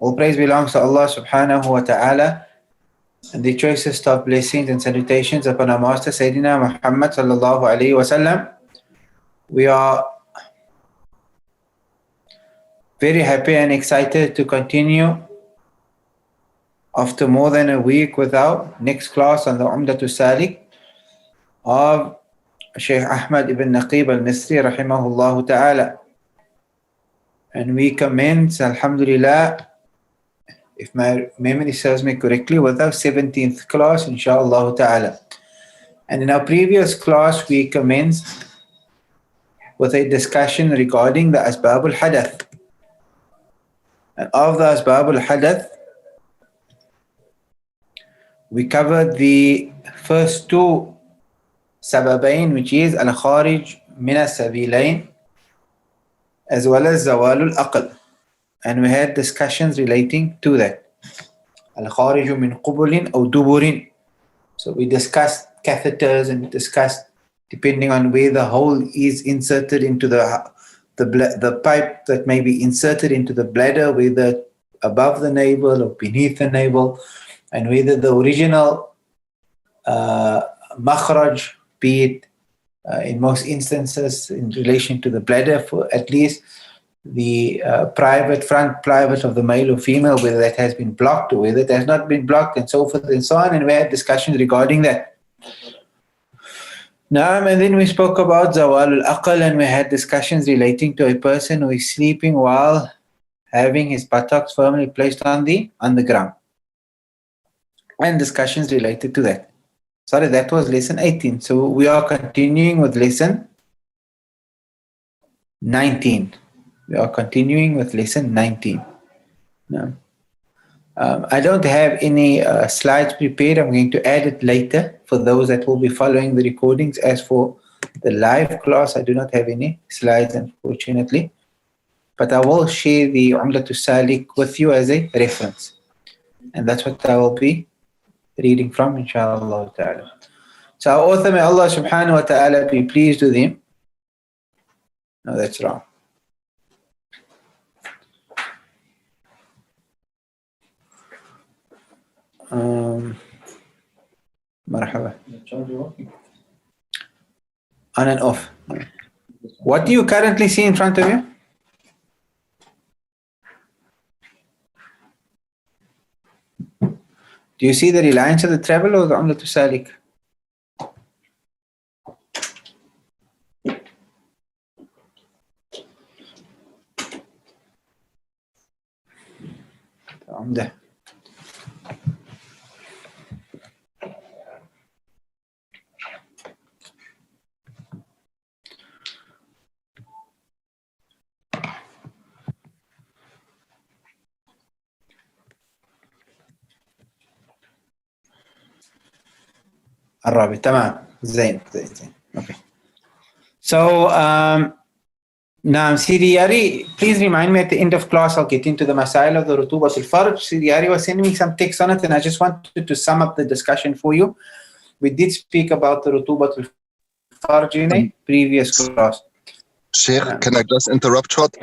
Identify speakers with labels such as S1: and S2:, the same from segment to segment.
S1: All praise belongs to Allah subhanahu wa ta'ala, and the choicest of blessings and salutations upon our Master Sayyidina Muhammad sallallahu alayhi wa sallam. We are very happy and excited to continue after more than a week with our next class on the Umdah al Salik of Shaykh Ahmad ibn Naqib al-Misri rahimahullah ta'ala. And we commence, alhamdulillah, if my memory serves me correctly, with our 17th class, inshaAllah ta'ala. And in our previous class, we commenced with a discussion regarding the Asbab al-Hadath. And of the Asbab al-Hadath, we covered the first two sababain, which is al-Kharij min as-Sabilain, as well as Zawal al-Aql. And we had discussions relating to that. Al-Khariju min qubulin aw duburin. So we discussed catheters and discussed depending on where the hole is inserted into the pipe that may be inserted into the bladder, whether above the navel or beneath the navel, and whether the original makhraj, be it in most instances in relation to the bladder, for at least the front private of the male or female, whether that has been blocked or whether it has not been blocked, and so forth and so on. And we had discussions regarding that. And then we spoke about Zawal al-Aql, and we had discussions relating to a person who is sleeping while having his buttocks firmly placed on the ground. And discussions related to that. Sorry, that was lesson 18. So we are continuing with lesson 19. We are continuing with lesson 19. Now, I don't have any slides prepared. I'm going to add it later for those that will be following the recordings. As for the live class, I do not have any slides, unfortunately. But I will share the Umdah al Salik with you as a reference. And that's what I will be reading from, inshallah ta'ala. So our author, may Allah subhanahu wa ta'ala be pleased with him. No, that's wrong. Marhaba. On and off. What do you currently see in front of you? Do you see the reliance of the travel or the Umdah al Salik? The Umdah. الرابع تمام زين. Okay. So now Sidi Yari, please remind me at the end of class. I'll get into the masail of the Rutubat al-Farj. Sidi Yari was sending me some text on it, and I just wanted to sum up the discussion for you. We did speak about the Rutubat al-Farj in a previous class.
S2: Sheikh, can I just interrupt short?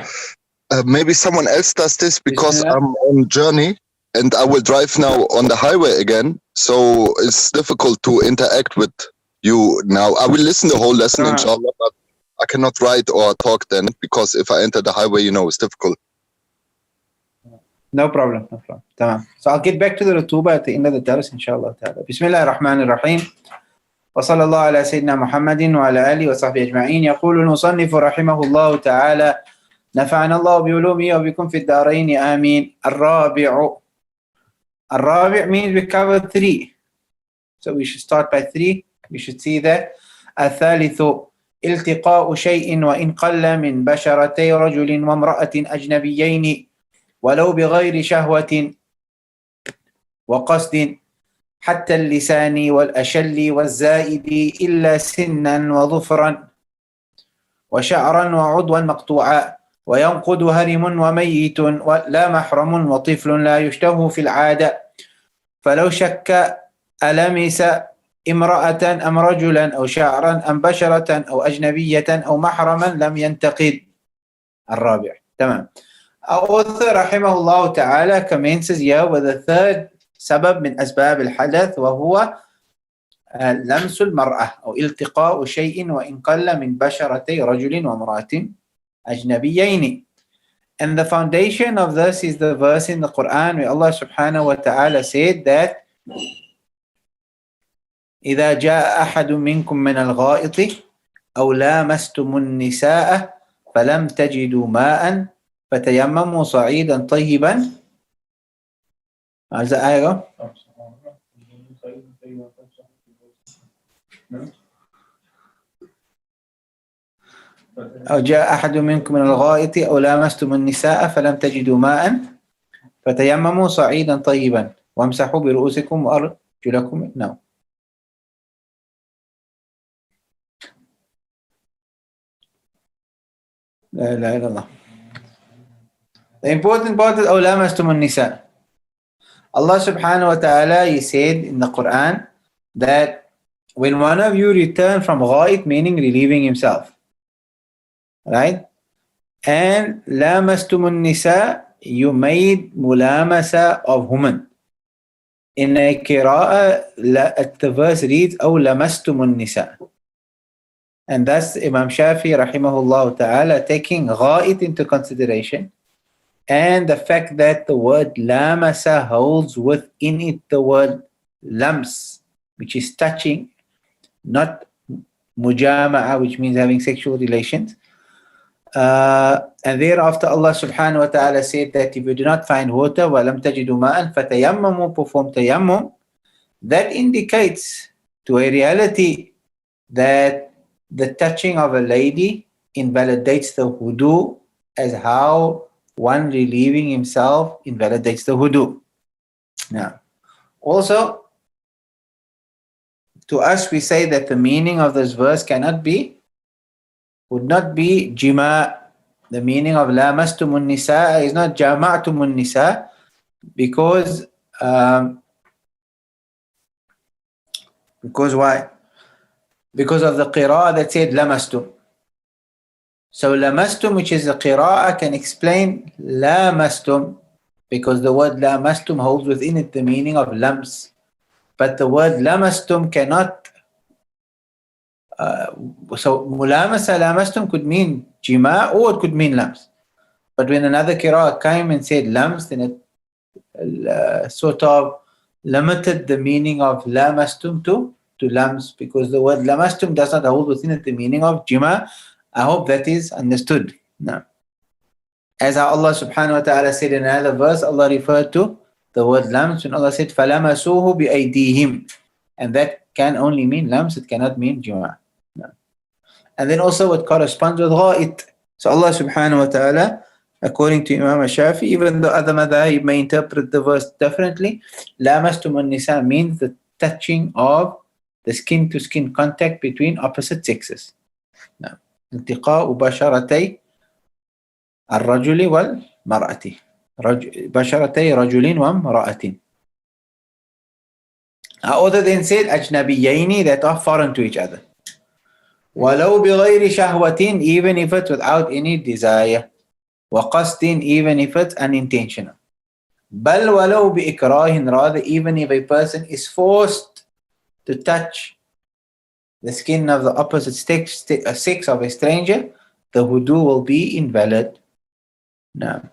S2: Maybe someone else does this because I'm on journey and I will drive now on the highway again. So it's difficult to interact with you now. I will listen the whole lesson, inshallah, but I cannot write or talk then because if I enter the highway, it's difficult.
S1: No problem. Tamam. So I'll get back to the Rutuba at the end of the dars, inshallah ta'ala. Bismillah ar-Rahman ar-Rahim. وصلى الله على سيدنا محمد وعلى آله وصحبه أجمعين. يقول المصنف رحمه الله تعالى نفعنا الله بعلومه وبكم في الدارين آمين. الرابع means we covered 3. So we should start by 3. We should see that. الثالث التقاء شيء وإن قل من بشرتي رجل وامرأة أجنبيين ولو بغير شهوة وقصد حتى اللسان والأشل والزائد إلا سنا وظفرا وشعرا وعضوا مقطوعا وينقض هرم وميت ولا محرم وطفل لا يشتهى في العادة فلو شك ألمس امرأة أم رجلا أو شعرا أم بشرة أو أجنبية أو محرما لم ينتقد. الرابع تمام. Our author rahimahullah ta'ala commences here with the third سبب من أسباب الحدث وهو لمس المرأة أو التقاء شيء وإن قل من بشرتي رجل وامرأة أجنبيين. And the foundation of this is the verse in the Quran where Allah subhanahu wa ta'ala said that إذا جاء أحد منكم من الغائط أو لامستم النساء فلم تجدوا ماء فتيمموا صعيدا طيبا. How's the ayah go? أو جاء أحد منكم من الغائط أو لامستم النساء فلم تجدوا ماء فتيمموا صعيدا طيبا وامسحوا برؤوسكم وأرجلكم. No. لا إله إلا الله. The important part is أو لامستم النساء. Allah subhanahu wa ta'ala, He said in the Quran that when one of you return from ghaid, meaning relieving himself, right? And lamastumun nisa, you made mulamasa of women. In a qira'ah, the verse reads, أو lamastumun nisa. And that's Imam Shafi rahimahullah ta'ala taking ghaid into consideration. And the fact that the word lamasa holds within it the word lams, which is touching, not mujama'a, which means having sexual relations. And thereafter Allah subhanahu wa ta'ala said that if you do not find water, وَلَمْ تَجِدُوا مَاءً فَتَيَمَّمُوا, perform tayammum. That indicates to a reality that the touching of a lady invalidates the wudu as how one relieving himself invalidates the wudu. Now, also, to us we say that the meaning of this verse would not be jima. The meaning of lamastumun nisa is not jama'tumun nisa because why? Because of the qira'ah that said lamastum. So lamastum, which is the qira'ah, can explain lamastum because the word lamastum holds within it the meaning of lams. But the word lamastum cannot. So mulamasa lamastum could mean jima or it could mean lams. But when another qira'ah came and said lams, then it sort of limited the meaning of lamastum to lams because the word lamastum does not hold within it the meaning of jima. I hope that is understood. Now, as Allah subhanahu wa ta'ala said in another verse, Allah referred to the word lams when Allah said فَلَمَسُوهُ بِأَيْدِيهِمْ, and that can only mean lams, it cannot mean jima. No. And then also what corresponds with ghaid. So Allah subhanahu wa ta'ala, according to Imam Shafi, even though other madhahib may interpret the verse differently, lamastum an-nisa means the touching of the skin to skin contact between opposite sexes. Now, التقاء بشرتي الرجل والمرأة بشرتي رجل وامرأة. Our author then said أجنبيين, that are foreign to each other. ولو بغير شهوة, even if it's without any desire. وقصد, even if it's unintentional. بل ولو بإكراه, rather even if a person is forced to touch the skin of the opposite sex of a stranger, the wudu will be invalid. Now,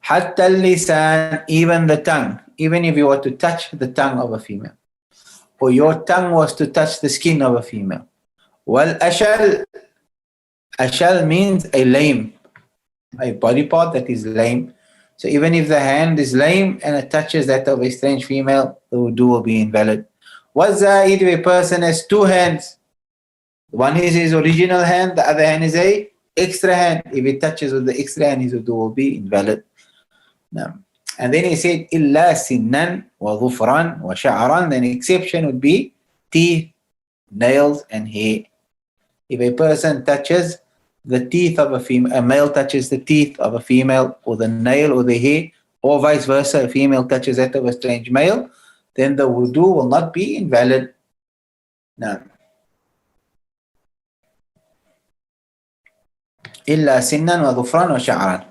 S1: حتى اللسان, even the tongue, even if you were to touch the tongue of a female, or your tongue was to touch the skin of a female. والأشل, ashal means a lame, a body part that is lame. So even if the hand is lame and it touches that of a strange female, the wudu will be invalid. وَالزَّائِدُ, if a person has two hands, one is his original hand, the other hand is a extra hand. If it touches with the extra hand, his wudu will be invalid. Now, and then he said, إِلَّا سِنًّا وَظُفْرًا وَشَعْرًا, then exception would be teeth, nails, and hair. If a person touches the teeth of a female, a male touches the teeth of a female, or the nail or the hair, or vice versa, a female touches that of a strange male, then the wudu will not be invalid. Now, إِلَّا سِنًّا وَظُفْرًا وَشَعْرًا.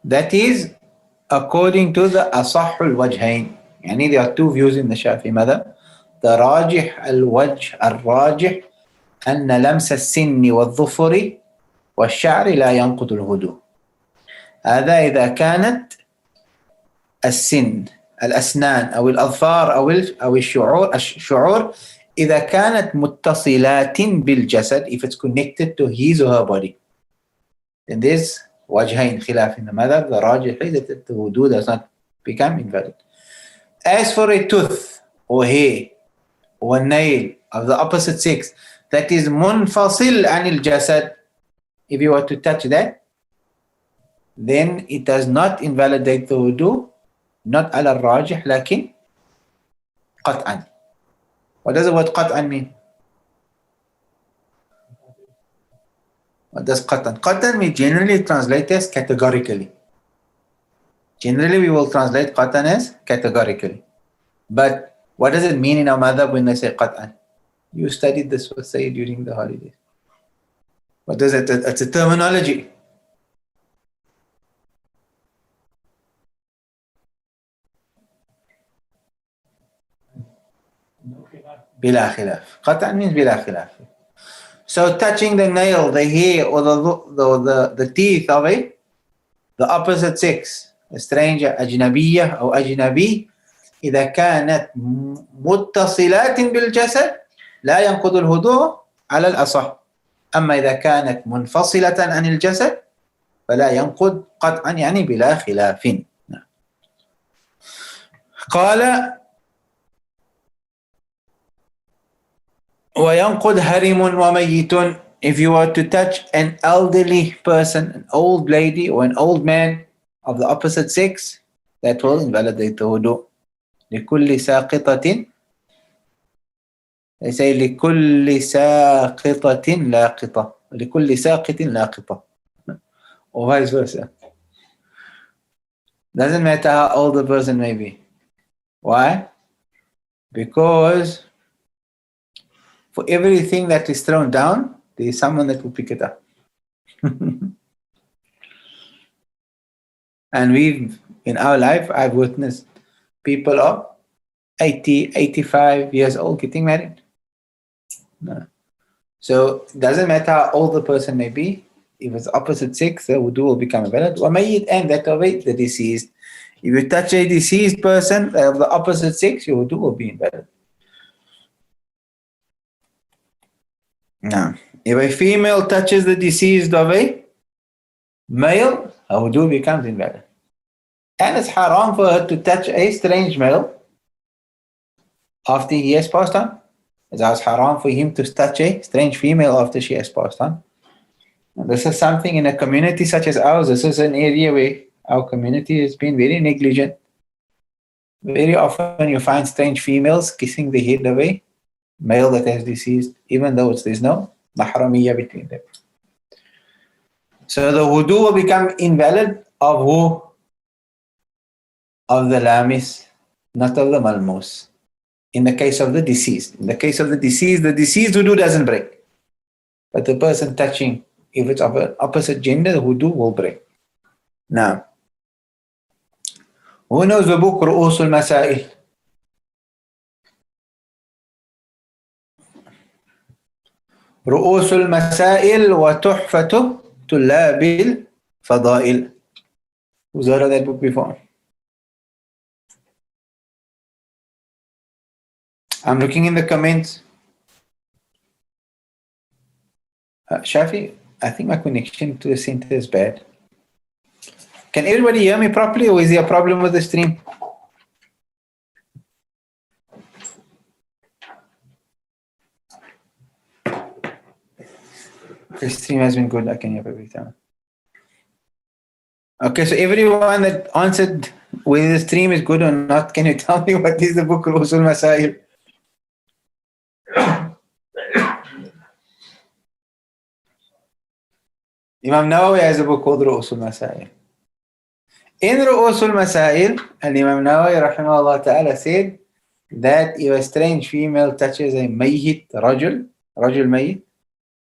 S1: That is according to the أصح الوجهين. يعني there are two views in the Shafi'i madhab. The راجح الوجه الراجح أن لمس السن والظفر والشعر لا ينقض الوضوء. هذا إذا كانت السن الأسنان أو الأظفار أو الشعور إذا كانت متصلات بالجسد, if it's connected to his or her body. Then there's وجهين خلاف in the madhab. The rajih is that the wudu does not become invalid. As for a tooth or hair or nail of the opposite sex that is munfasil anil jasad, if you were to touch that, then it does not invalidate the wudu, not ala rajih, lakin qat'an. What does the word qat'an mean? What does qat'an? Qat'an we generally translate as categorically. Generally we will translate qat'an as categorically. But what does it mean in our madhab when they say qat'an? You studied this, say, during the holidays. What does it? It's a terminology. Bila khilaf. Qat'an means bila khilaf. So touching the nail, the hair, or the teeth of the opposite sex, a stranger, أجنبية أو أجنبي, إذا كانت متصلات بالجسد لا ينقض الوضوء على الأصح. أما إذا كانت منفصلة عن الجسد فلا ينقض قطعا, يعني بلا خلاف. قال وينقض هرم وميت. If you were to touch an elderly person, an old lady or an old man of the opposite sex, that will invalidate the wudu. لكل ساقطة, they say لكل ساقطة لاقطة, لكل ساقط لاقطة, or vice versa. Doesn't matter how old the person may be. Why? Because for everything that is thrown down, there is someone that will pick it up. And we've, in our life, I've witnessed people of 80, 85 years old getting married. No. So it doesn't matter how old the person may be, if it's opposite sex, the wudu will become invalid. And that of the deceased. If you touch a deceased person of the opposite sex, your wudu will be invalid. Now, if a female touches the deceased of a male, her wudu becomes invalid. And it's haram for her to touch a strange male after he has passed on. It's haram for him to touch a strange female after she has passed on. And this is something in a community such as ours. This is an area where our community has been very negligent. Very often you find strange females kissing the head of a male that has deceased, even though there's no mahramiyya between them. So the wudu will become invalid of who? Of the lamis, not of the malmus. In the case of the deceased. In the case of the deceased wudu doesn't break. But the person touching, if it's of an opposite gender, the wudu will break. Now, who knows the book رؤوس المسائل? رؤوس المسائل وتحفة طلاب الفضائل. Who's heard of that book before? I'm looking in the comments. Shafi, I think my connection to the center is bad. Can everybody hear me properly, or is there a problem with the stream? The stream has been good. I can hear every time. Okay, so everyone that answered whether the stream is good or not, can you tell me what is the book Usul Masail? Imam Nawawi has a book called Ru'usul Masail. In Ru'usul Masail, Imam Nawawi rahimahullah ta'ala said that if a strange female touches a mayyit rajul mayyit,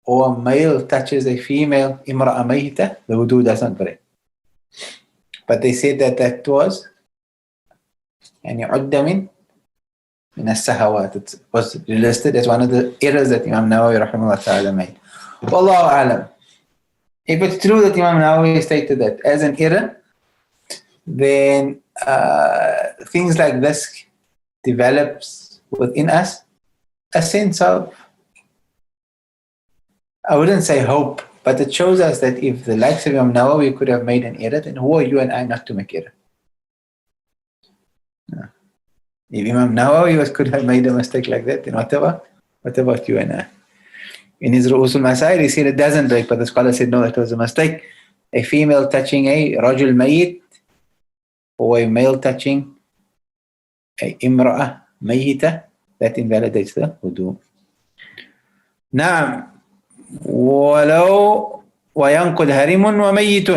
S1: or a male touches a female imra'a mayyita, the wudu doesn't break. but they said that was يعني عد من السهوات. It was listed as one of the errors that Imam Nawawi rahimahullah ta'ala made. Wallahu a'lam. If it's true that Imam Nawawi stated that as an error, then things like this develops within us a sense of, I wouldn't say hope, but it shows us that if the likes of Imam Nawawi could have made an error, then who are you and I not to make error? No. If Imam Nawawi could have made a mistake like that, then what about you and I? In his Ru'us al-Masail, he said it doesn't break, but the scholar said no, it was a mistake. A female touching a rajul mayyit, or a male touching a imra'ah mayyita, that invalidates the wudu. نعم ولو وينقض هرم وميت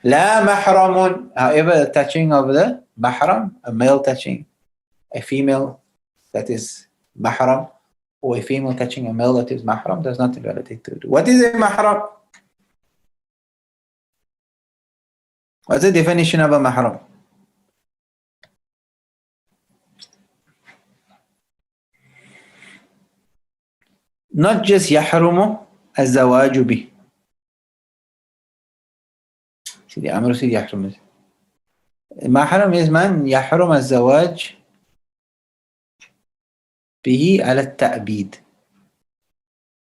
S1: لا محرم. However, the touching of the mahram, a male touching a female that is mahram, or a female touching a male that is mahram, does not invalidate the wudu. What is a mahram? What's the definition of a mahram? Not just يحرم الزواج به. سيدي عمرو سيدي يحرم. محرم is من يحرم الزواج به على التأبيد.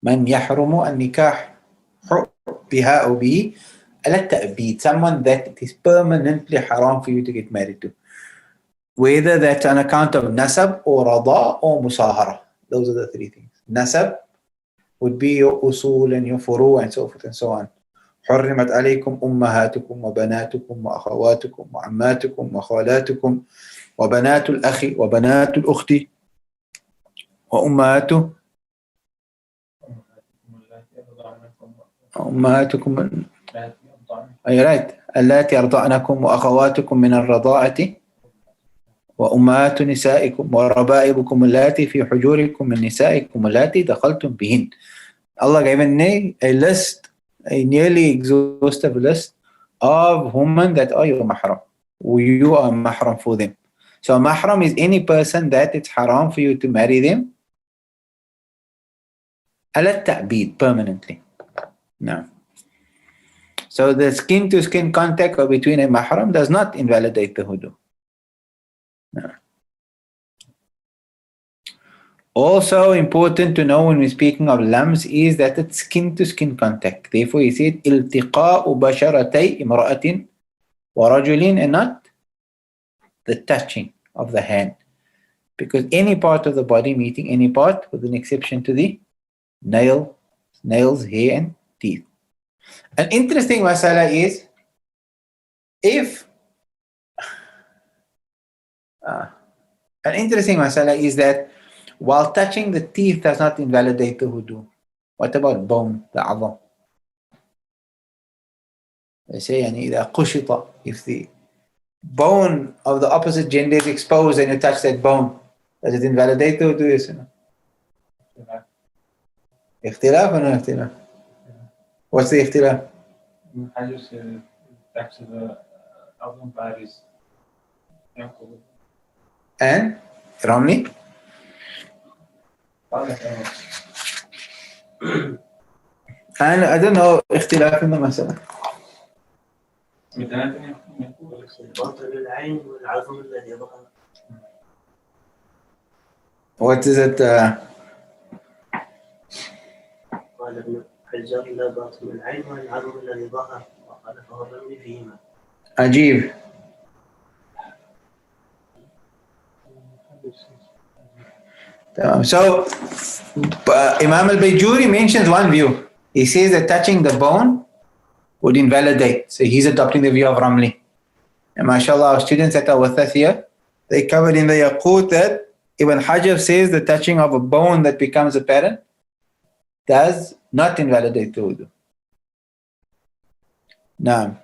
S1: من يحرم النكاح بها أو به على التأبيد. Someone that it is permanently haram for you to get married to. Whether that's on account of nasab or rada or musahara. Those are the three things. Nasab would be your usul and your furu and so forth and so on. حرمت عليكم أمهاتكم وبناتكم وأخواتكم وعماتكم وخالاتكم وبنات الأخ وبنات الأخت وأمهاتكم اللاتي أرضعنكم وأخواتكم من الرضاعة وأمهات نسائكم وربائبكم اللاتي في حجوركم من نسائكم اللاتي دخلتم بهن. Allah gave a list, a nearly exhaustive list of women that are your mahram. You are mahram for them. So mahram is any person that it's haram for you to marry them ala ta'bid, permanently. No. So the skin to skin contact between a mahram does not invalidate the wudu. No. Also important to know when we're speaking of lams is that it's skin to skin contact. Therefore he said التقاء بشرتي امرأة ورجل, and not the touching of the hand. Because any part of the body meeting any part, with an exception to the nails, hair and teeth. An interesting masala is that while touching the teeth does not invalidate the wudu. What about bone, the adha? They say إذا قشط, if the bone of the opposite gender is exposed and you touch that bone, does it invalidate the wudu? Yes or no? اختلاف or no اختلاف? What's the اختلاف?
S3: I just said back to the album bodies.
S1: And Romney? And I don't know اختلاف in the مسألة. What is it?
S4: قال ابن حجر لا باطن العين والعظم الذي ظهر وقال فهو الرمي فيهما.
S1: عجيب. So Imam al-Bayjuri mentions one view. He says that touching the bone would invalidate. So he's adopting the view of Ramli. And mashallah, our students that are with us here, they covered in the Yaqut that Ibn Hajar says the touching of a bone that becomes apparent does not invalidate the wudu. Naam.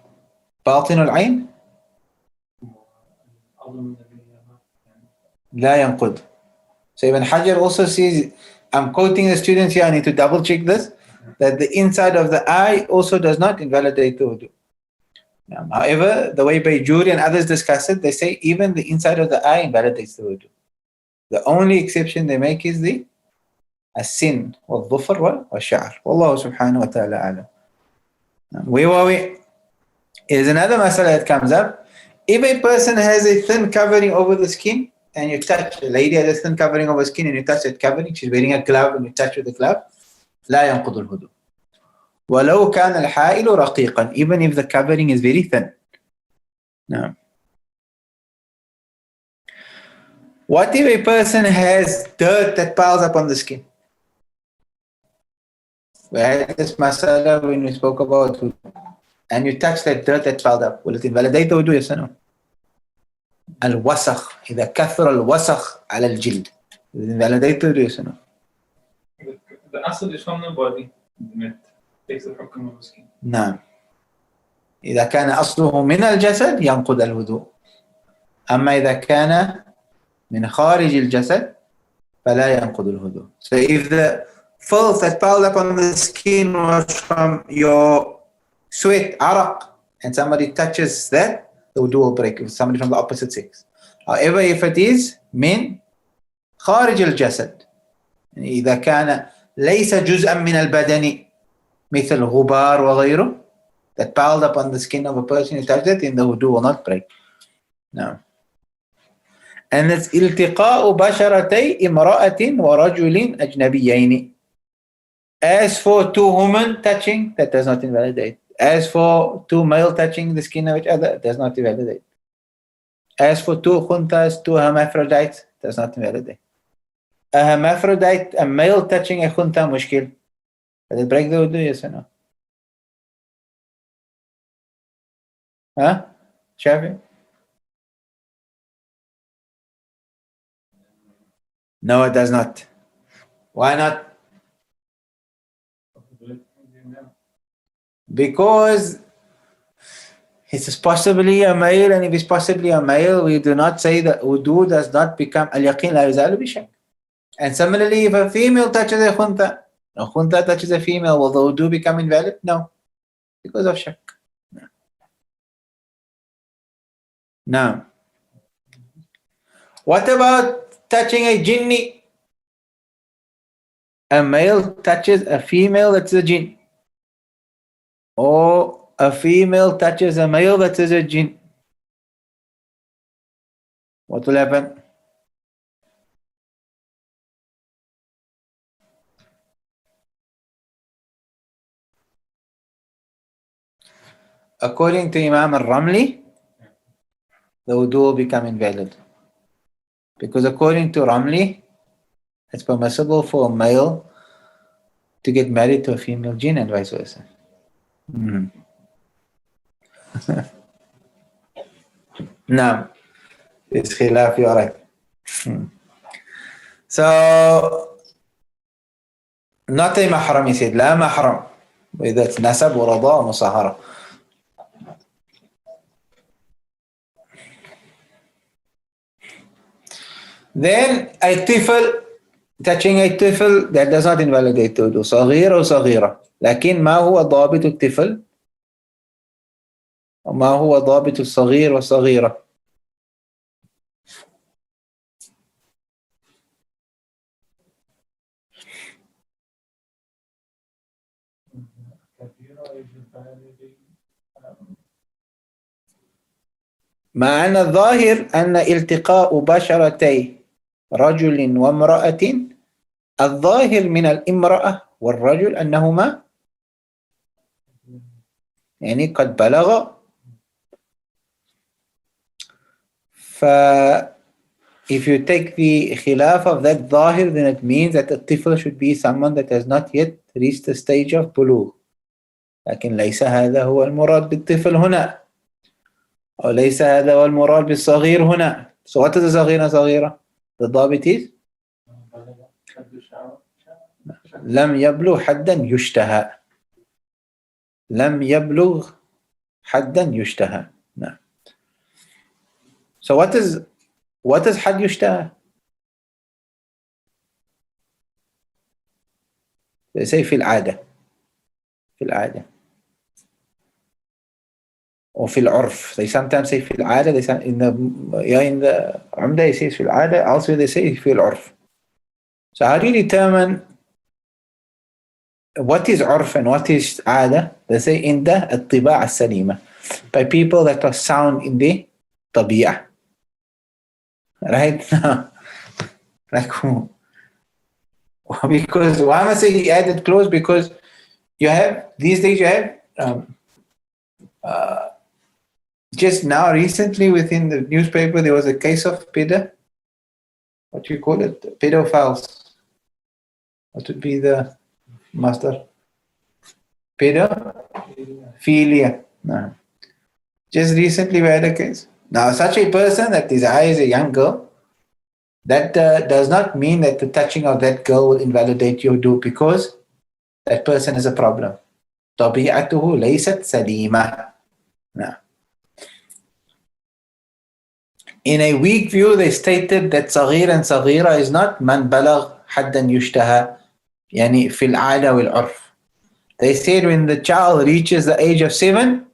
S1: باطن العين لا ينقض. So Ibn Hajar also says, I'm quoting the students here, I need to double check this, that the inside of the eye also does not invalidate the wudu. However, the way Bayjuri and others discuss it, they say even the inside of the eye invalidates the wudu. The only exception they make is the السن والظفر والشعر. والله سبحانه وتعالى أعلم. Where were we? Is another masala that comes up. If a person has a thin covering over the skin and you touch, a lady has a thin covering over skin and you touch that covering, she's wearing a glove and you touch with the glove, لا ينقض الوضوء. ولو كان الحائل رقيقا, even if the covering is very thin. Now, what if a person has dirt that piles up on the skin? We had this masala when we spoke about wudu. And you touch that dirt that piled up. Will it invalidate the wudu? Yes or no? الوسخ إذا كثر الوسخ على الجلد. Will it invalidate the wudu? Yes or no?
S3: The acid is from the body. It takes the حكم of the skin.
S1: نعم. إذا كان أصله من الجسد ينقض الوضوء. أما إذا كان من خارج الجسد فلا ينقض الوضوء. So if the filth that piled up on the skin was from your sweat, araq, and somebody touches that, the wudu will break. If somebody from the opposite sex. However, if it is من خارج الجسد, إذا كان ليس جزءا من البدن مثل غبار وغيره, that piled up on the skin of a person who touched it, then the wudu will not break. No. And it's التقاء بشرتي امرأة ورجل أجنبيين. As for two women touching, that does not invalidate. As for two male touching the skin of each other, it does not invalidate. As for two khuntas, two hermaphrodites, it does not invalidate. A hermaphrodite, a male touching a khunta, mushkil. Does it break the wudu? Yes or no? Huh? Shafi? No, it does not. Why not? Because it is possibly a male, and if it's possibly a male, we do not say that wudu does not become al-yaqeen la yuzalu bi-shak. And similarly, if a female touches a khunta touches a female, will the wudu become invalid? No, because of shak. Now, what about touching a jinni? A male touches a female that's a jinn. Or a female touches a male that is a jinn. What will happen? According to Imam al-Ramli, the wudu will become invalid. Because according to Ramli, it's permissible for a male to get married to a female jinn and vice versa. No, it's khilaf, you're right. So, not a mahram, he said, لا mahram. وإذا it's nasab ورضاء ومصاهرة. Then a tifl, touching a tifl, that does not invalidate the wudu. صغير وصغيرة. لكن ما هو ضابط الطفل؟ وما هو ضابط الصغير والصغيرة؟ مع أن الظاهر أن التقاء بشرتي رجل وامرأة، الظاهر من الامرأة والرجل أنهما يعني قد بلغ. If you take the khilaf of that ظاهر, then it means that the tifl should be someone that has not yet reached the stage of بلوغ. لكن ليس هذا هو المراد بالطفل هنا، أو ليس هذا هو المراد بالصغير هنا. So what is the صغيرة صغيرة? The ضابط is لم يبلغ حدا يشتهى. لم يبلغ حدا يشتهى. No. So what is حد يشتهى? They say في العادة. في العادة. or في العرف. They sometimes say في العادة. They say in the Umdah they say في العادة. Also they say في العرف. So how do you determine what is عرف and what is عادة? They say in the الطباع السليمة, by people that are sound in the طبيعة. Right? Like who? Because why am I saying he added clause? Because you have these days, you have just now recently within the newspaper there was a case of what do you call it, pedophiles. What would be the master? Pedophilia. No. Just recently we had a case. Now such a person that desires a young girl, that does not mean that the touching of that girl will invalidate your do, because that person is a problem. طبيعته ليست سليمة. No. In a weak view, they stated that صغير and صغيرة is not من بلغ حدا يشتهى يعني في العادة والعرف. They said when the child reaches the age of 7,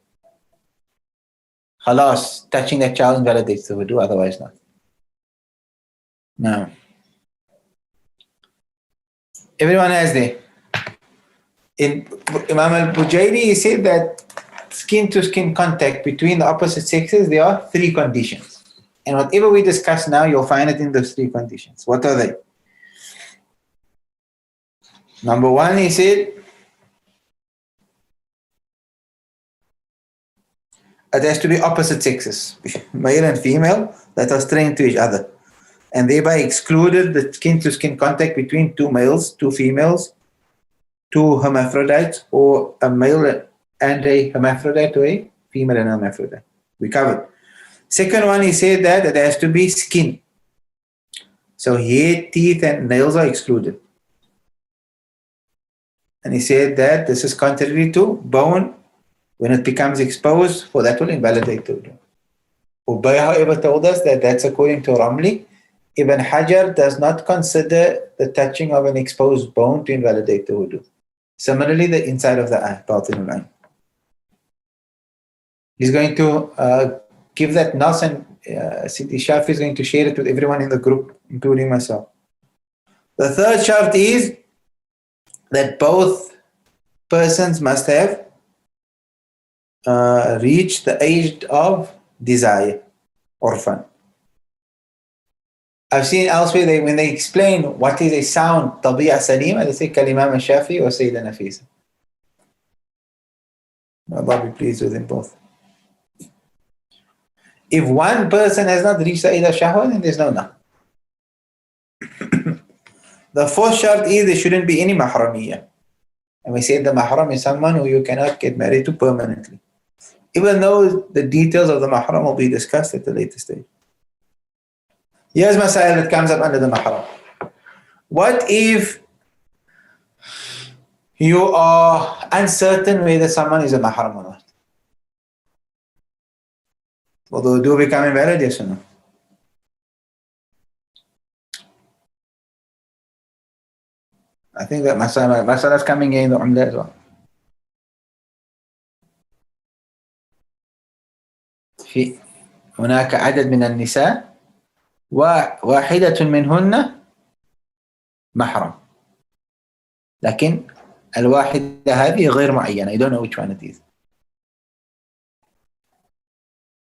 S1: خلاص, touching that child invalidates the wudu, otherwise not. Now, everyone has there. In Imam al-Bujayri, he said that skin to skin contact between the opposite sexes, there are 3 conditions. And whatever we discuss now, you'll find it in those 3 conditions. What are they? Number 1, he said, it has to be opposite sexes, male and female, that are strained to each other, and thereby excluded the skin to skin contact between 2 males, 2 females, 2 hermaphrodites, or a male and a hermaphrodite, or a female and a hermaphrodite. We covered. Second one, he said that it has to be skin. So hair, teeth, and nails are excluded. And he said that this is contrary to bone. When it becomes exposed, for that will invalidate the wudu. Ubay, however, told us that that's according to Ramli. Ibn Hajar does not consider the touching of an exposed bone to invalidate the wudu. Similarly, the inside of the eye, batin al-ayn. He's going to give that nas, and Sidi Shafi is going to share it with everyone in the group, including myself. The third shart is that both persons must have reached the age of desire, orphan. I've seen elsewhere when they explain what is a sound tabi'a salima, they say Kalimam al-Shafi or Sayyida Nafisa. Allah be pleased with them both. If one person has not reached the age of shahwa, then there's no na. The fourth shart is there shouldn't be any mahramiyya. And we said the mahram is someone who you cannot get married to permanently. Even though the details of the mahram will be discussed at a later stage. Here's masail that comes up under the mahram. What if you are uncertain whether someone is a mahram or not? Will the wudu become invalid, yes or no? I think that masala is coming in the Umdah as well. في هناك عدد من النساء وواحدة منهن محرم، لكن الواحدة هذه غير معينة. I don't know which one it is.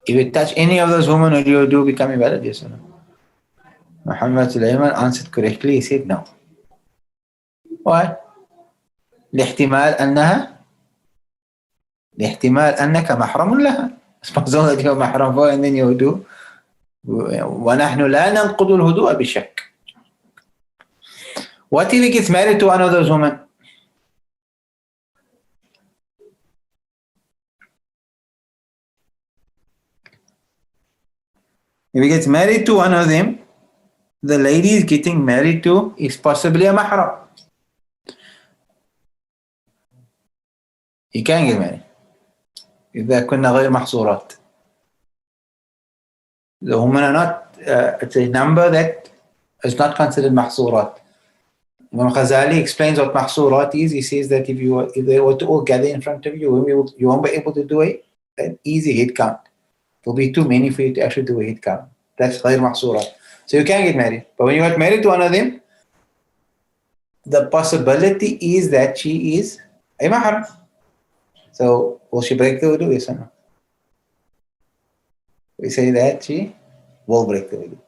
S1: If you touch any of those women, will you do become invalid, yes or no? Muhammad Sulaiman answered correctly. He said no. Why? لاحتمال أنك محرم لها. Suppose that you're mahram for and then you do. ونحن لا ننقض الهدوء بالشك. What if he gets married to one of those women? If he gets married to one of them, the lady is getting married to is possibly a mahram. He can get married. إذا كنا غير محصورات. The women are not, it's a number that is not considered محصورات. Imam Ghazali explains what محصورات is. He says that if they were to all gather in front of you, you won't be able to do a an easy head count. It will be too many for you to actually do a head count. That's غير محصورة. So you can get married. But when you get married to one of them, the possibility is that she is a mahram. So will she break the wudu? Yes or no? We say that she will break the wudu.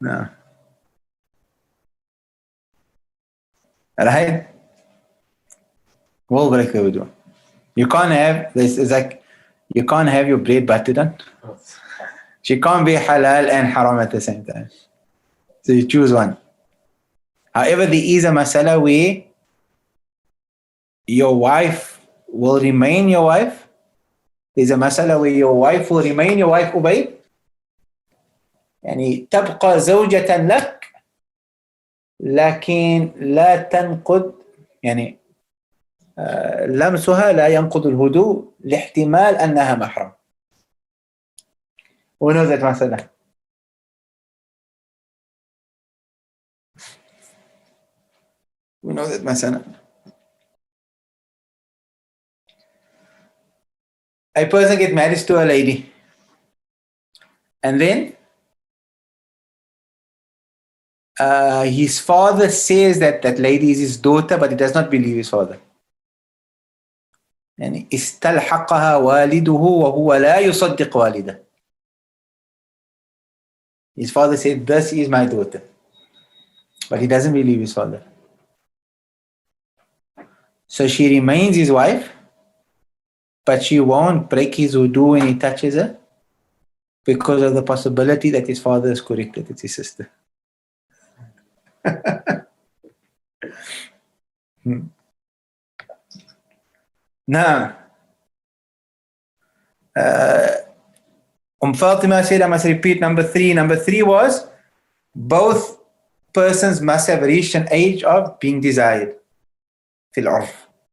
S1: No. Right? Will break the wudu. You can't have this. It's like you can't have your bread buttered on. She can't be halal and haram at the same time. So you choose one. However, there is a masala where your wife will remain your wife. There's a masala where your wife will remain your wife, Ubay. يعني تبقى زوجة لك لكن لا تنقض يعني لمسها لا ينقض الهدوء لاحتمال أنها محرم. We know that masala. We know that masala. A person gets married to a lady and then his father says that that lady is his daughter, but he does not believe his father. يعني استلحقها والده وهو لا يصدق والده. His father said, this is my daughter. But he doesn't believe his father. So she remains his wife, but she won't break his wudu when he touches her because of the possibility that his father is correct, that it's his sister. Now, Fatima said, I must repeat number 3. Number 3 was both persons must have reached an age of being desired. Fil urf.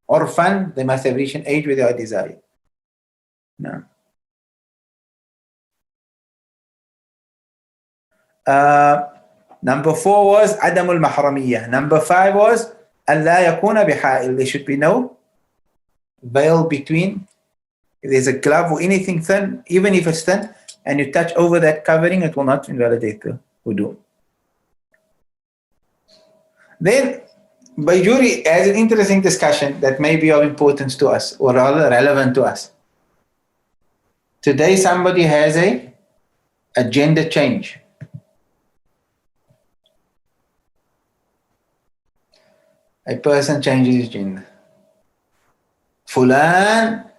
S1: Orphan, they must have reached an age where they are desired. No. Number 4 was Adamul Mahramiyah. Number 5 was Allah yakuna biha'il. There should be no veil between. If there's a glove or anything thin, even if it's thin, and you touch over that covering, it will not invalidate the wudu. Then, Bajuri has an interesting discussion that may be of importance to us, or rather relevant to us. Today, somebody has a gender change. A person changes his gender. Fulan,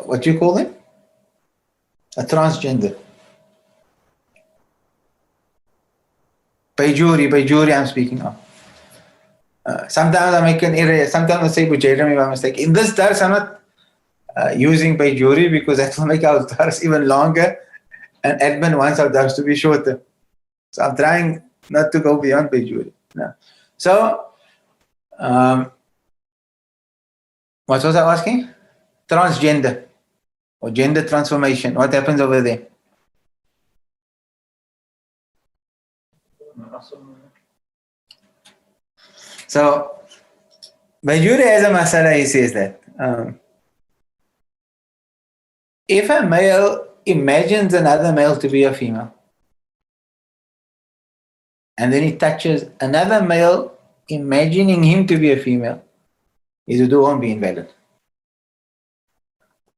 S1: what do you call him? A transgender. Bajuri, I'm speaking of. Sometimes I make an error. Sometimes I say Bujairami by mistake. In this dars, I'm not using Bajuri because that will make our dars even longer, and admin wants our dars to be shorter. So I'm trying not to go beyond Bajuri. No. So, what was I asking? Transgender or gender transformation. What happens over there? So, Bajuri as a masala, he says that if a male imagines another male to be a female, and then he touches another male imagining him to be a female, his wudu won't be invalid.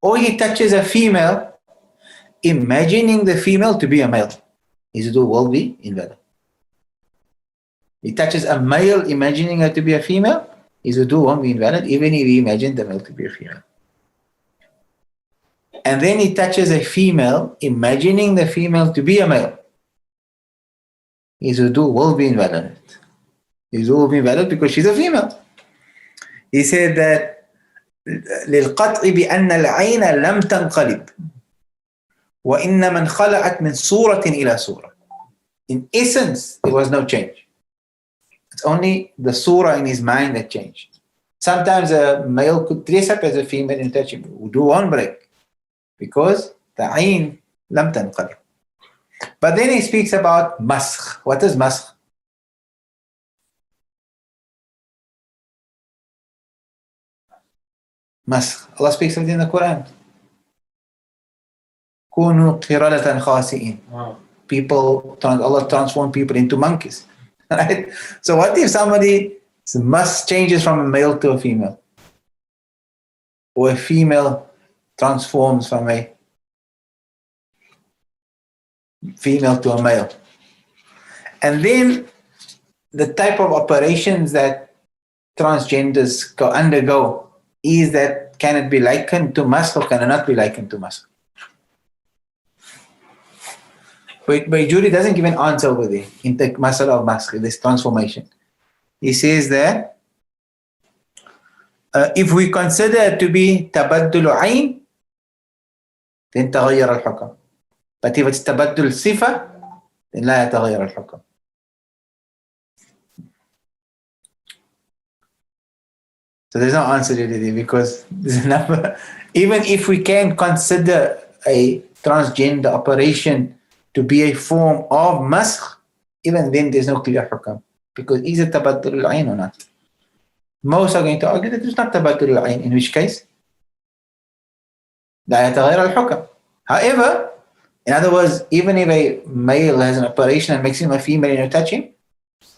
S1: Or he touches a female imagining the female to be a male, his wudu will be invalid. He touches a male imagining her to be a female, his wudu won't be invalid even if he imagined the male to be a female. And then he touches a female imagining the female to be a male, his wudu will be invalid. His wudu will be invalid because she's a female. He said that للقطع بأن العين لم تنقلب وإنما انخلعت من صورة إلى صورة. In essence, there was no change. It's only the surah in his mind that changed. Sometimes a male could dress up as a female and touch him. Wudu won't break because the ayn lam tanqalib. But then he speaks about maskh. What is maskh? Masakh. Allah speaks of it in the Quran. كونوا قردة خاسئين. Allah transformed people into monkeys. Right? So what if somebody changes from a male to a female? Or a female transforms from a female to a male? And then the type of operations that transgenders undergo is that, can it be likened to masakh or can it not be likened to masakh? But Juri doesn't give an answer over there in the masala of masakh, this transformation. He says that if we consider it to be tabaddul ayn, then تغير الحكم. But if it's tabaddul sifa, then لا يتغير الحكم. So there's no answer really, because there's a number. Even if we can consider a transgender operation to be a form of masakh, even then there's no clear hukam, because is it tabaddul al-ayn or not? Most are going to argue that it's not tabaddul al-ayn, in which case لا يتغير الحكم. However, in other words, even if a male has an operation and makes him a female and you touch him,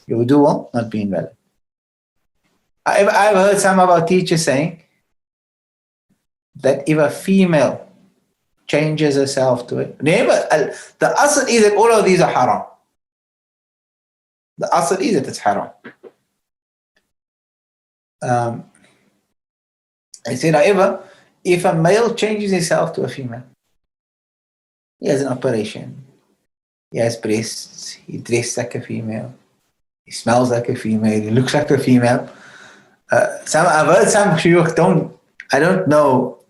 S1: your wudu will not be invalid. I've heard some of our teachers saying that if a female changes herself to it, remember, the asl is that all of these are haram. The asl is that it's haram. I said, however, if a male changes himself to a female, he has an operation, he has breasts, he dresses like a female, he smells like a female, he looks like a female. I've heard some shuyukh I don't know,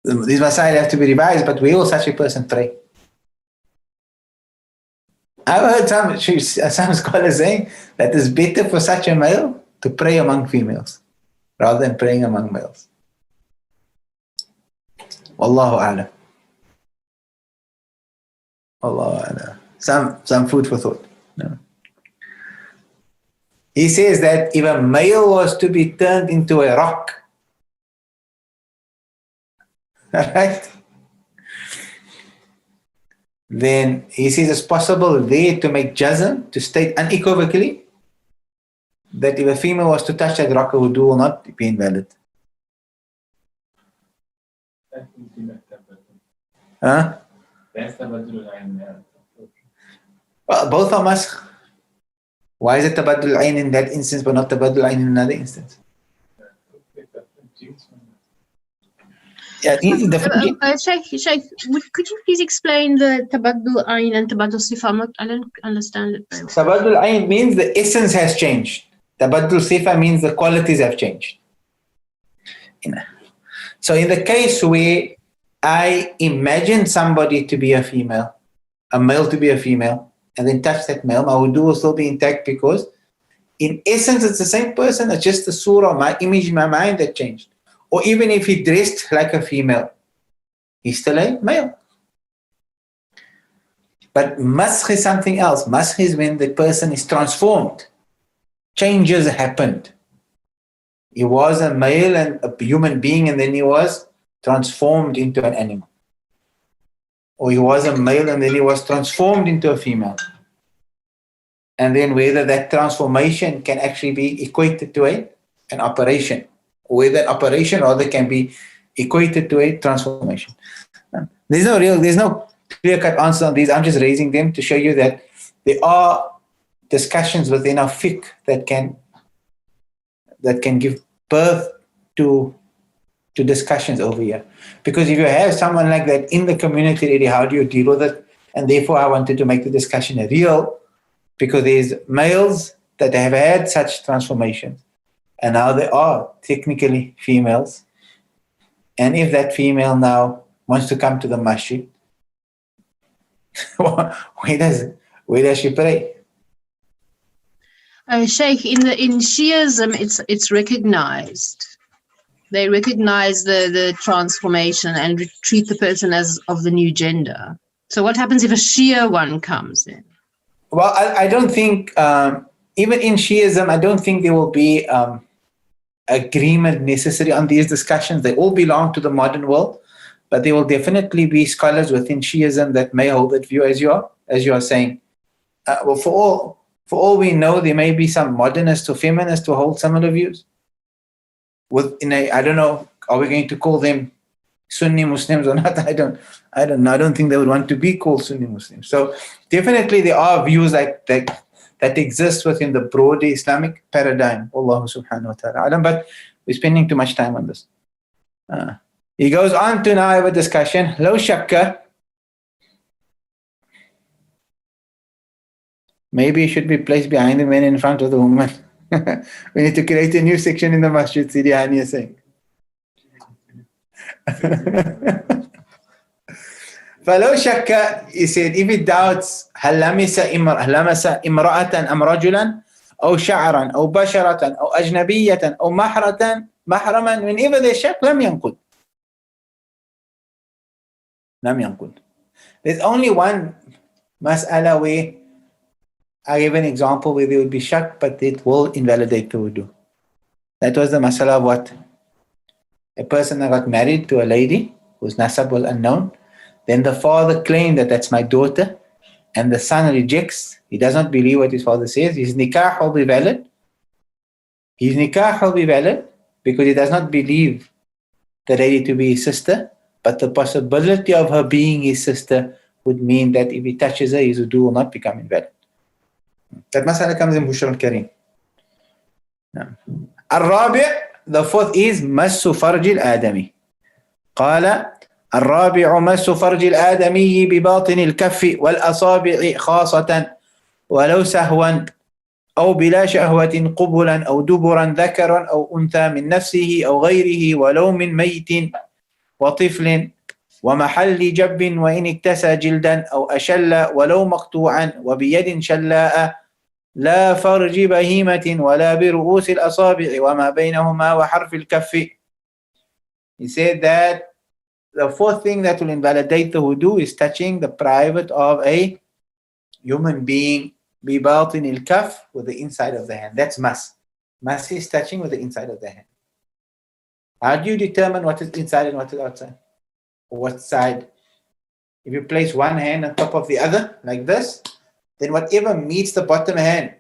S1: these masail have to be revised, but will such a person pray? I've heard some scholars saying that it's better for such a male to pray among females rather than praying among males. Wallahu a'lam. Wallahu a'lam. Some food for thought. No. He says that if a male was to be turned into a rock, right, then he says it's possible there to make jazm, to state unequivocally that if a female was to touch that rock, her wudu will not be invalid. Huh? Well, both are masakh. Why is it tabaddul ayn in that instance but not tabaddul ayn in another instance? Yeah,
S5: Shaykh, could you please explain the tabaddul ayn and tabaddul sifa? I don't understand it very well.
S1: Tabaddul ayn means the essence has changed. Tabaddul sifa means the qualities have changed. So in the case where I imagine somebody to be a female, a male to be a female, and then touch that male, my wudu will still be intact because in essence it's the same person, it's just the surah, my image in my mind that changed. Or even if he dressed like a female, he's still a male. But masakh is something else. Masakh is when the person is transformed. Changes happened. He was a male and a human being, and then he was transformed into an animal. Or he was a male and then he was transformed into a female. And then whether that transformation can actually be equated to an operation, or whether an operation rather can be equated to a transformation. There's no clear-cut answer on these. I'm just raising them to show you that there are discussions within our fiqh that can give birth to discussions over here. Because if you have someone like that in the community already, how do you deal with it? And therefore I wanted to make the discussion real, because there's males that have had such transformations and now they are technically females. And if that female now wants to come to the masjid, where does she pray?
S5: Shaykh, in Shiism, it's recognized. They recognize the transformation and treat the person as of the new gender. So what happens if a Shia one comes in?
S1: Well, I don't think, even in Shiism, I don't think there will be agreement necessary on these discussions. They all belong to the modern world, but there will definitely be scholars within Shiism that may hold that view as you are saying. Well, for all we know, there may be some modernists or feminists who hold similar views. I don't know, are we going to call them Sunni Muslims or not? I don't know. I don't think they would want to be called Sunni Muslims. So definitely there are views like that exist within the broader Islamic paradigm. Allah subhanahu wa ta'ala. But we're spending too much time on this. He goes on to now have a discussion. Low shakka. Maybe it should be placed behind the men in front of the woman. We need to create a new section in the masjid, Sidi Hani is saying. فلو شك, he said, if it doubts هل لمس امرأة أم رجلا أو شعرا أو بشرة أو أجنبية أو محرما, whenever they shak, لم ينقض. There's only one mas'ala where I gave an example where they would be shak, but it will invalidate the wudu. That was the mas'ala of what? A person that got married to a lady whose nasab was unknown. Then the father claimed that that's my daughter, and the son rejects. He does not believe what his father says. His nikah will be valid. His nikah will be valid because he does not believe the lady to be his sister, but the possibility of her being his sister would mean that if he touches her, his wudu will not become invalid. That masala comes in Bushra al-Karim. الرابع, the fourth is مس فرج الآدمي. قال الرابع مس فرج الآدمي بباطن الكف والأصابع خاصة ولو سهوا أو بلا شهوة قبلا أو دبرا ذكرا أو أنثى من نفسه أو غيره ولو من ميت وطفل ومحل جب وإن اكتسى جلدا أو أشل ولو مقطوعا وبيد شلاء لا فرج بهيمة ولا برؤوس الأصابع وما بينهما وحرف الكف. He said that the fourth thing that will invalidate the wudu is touching the private of a human being, bibatin al-kaf, with the inside of the hand. That's mas. Mas is touching with the inside of the hand. How do you determine what is inside and what is outside? Or what side? If you place one hand on top of the other, like this, then whatever meets the bottom hand,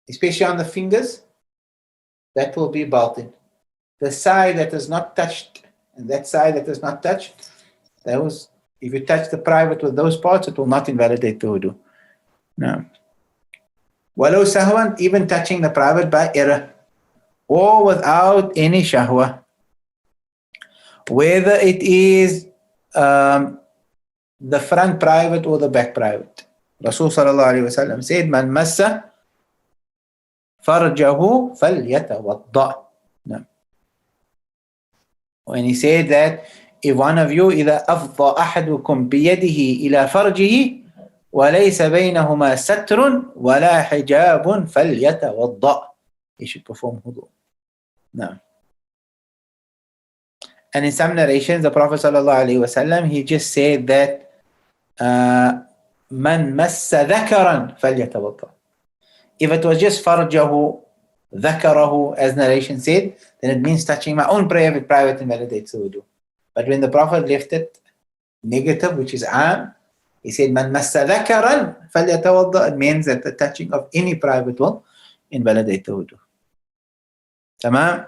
S1: especially on the fingers, that will be batin. The side that is not touched and that side that is not touched, those, if you touch the private with those parts, it will not invalidate the wudu. No. Walau sahwan, even touching the private by error or without any shahwa. Whether it is the front private or the back private. Rasul sallallahu alayhi wa sallam said, Man massa farjahu falyatawadda. No. When he said that if one of you إذا أفضى أحدكم بيده إلى فرجه وليس بينهما ستر ولا حجاب فليتوضأ, he should perform wudu. No. And in some narrations, the Prophet sallallahu alaihi wasallam, he just said that من مس ذكرا فليتوضأ. If it was just farjahu, ذكره, as narration said, then it means touching my own private invalidates the wudu. But when the Prophet left it negative, which is am, he said, Man massa dhakaran falyatawadda, it means that the touching of any private will invalidate the wudu. Tamam?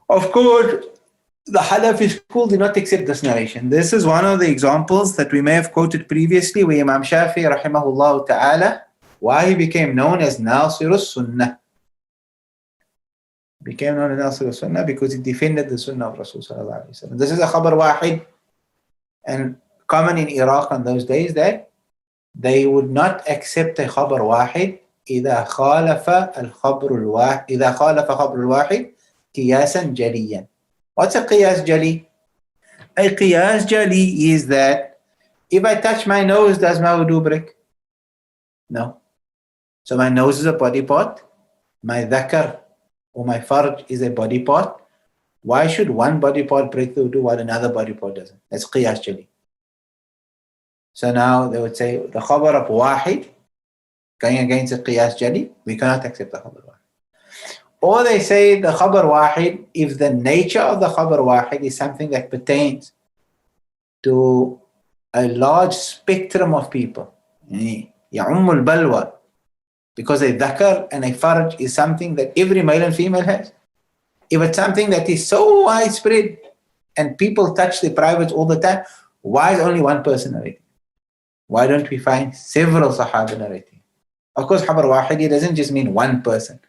S1: Of course, the Hanafi school did not accept this narration. This is one of the examples that we may have quoted previously, where Imam Shafi, rahimahullah ta'ala, why he became known as Nasir al-Sunnah. Became known as Nasir al-Sunnah because he defended the Sunnah of Rasul sallallahu alaihi wasallam. This is a khabar wahid, and common in Iraq in those days that they would not accept a khabar wahid إذا خالف خبر الواحد قياسا جليا. What's a qiyas jali? A qiyas jali is that if I touch my nose, does my wudu break? No. So my nose is a body part, my dhakar or my farj is a body part. Why should one body part break the wudu while another body part doesn't? That's qiyas jali. So now they would say the khabar of wahid going against the qiyas jali, we cannot accept the khabar wahid. Or they say the khabar wahid, if the nature of the khabar wahid is something that pertains to a large spectrum of people. يعم البلوى, because a dhakar and a farj is something that every male and female has. If it's something that is so widespread and people touch their privates all the time, why is only one person narrating? Why don't we find several Sahaba narrating? Of course, khabar wahid doesn't just mean one person.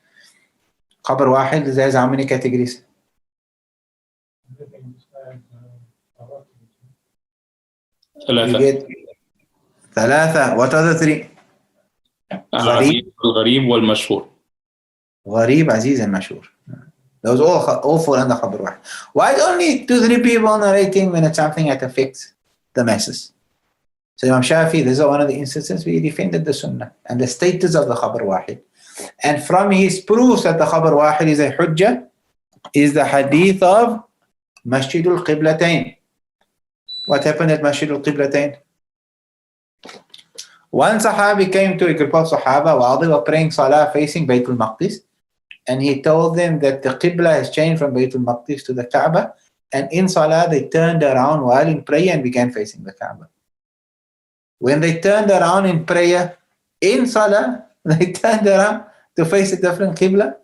S1: Khabar wahid has how many categories? You get ثلاثة. What are the three?
S6: الغريب والمشهور.
S1: غريب, عزيز, and mashhur. Those all fall under khabar wahid. Why only 2-3 people narrating when it's something that affects the masses? So Imam Shafi, this is one of the instances where he defended the sunnah and the status of the khabar wahid. And from his proofs that the khabar wahid is a hujjah is the hadith of Masjidul Qiblatayn. What happened at Masjidul Qiblatayn? One Sahabi came to a group of Sahaba while they were praying Salah facing Baytul Maqdis, and he told them that the Qibla has changed from Baytul Maqdis to the Kaaba, and in Salah they turned around while in prayer and began facing the Kaaba. When they turned around in prayer, in Salah, they turned around to face a different Qibla.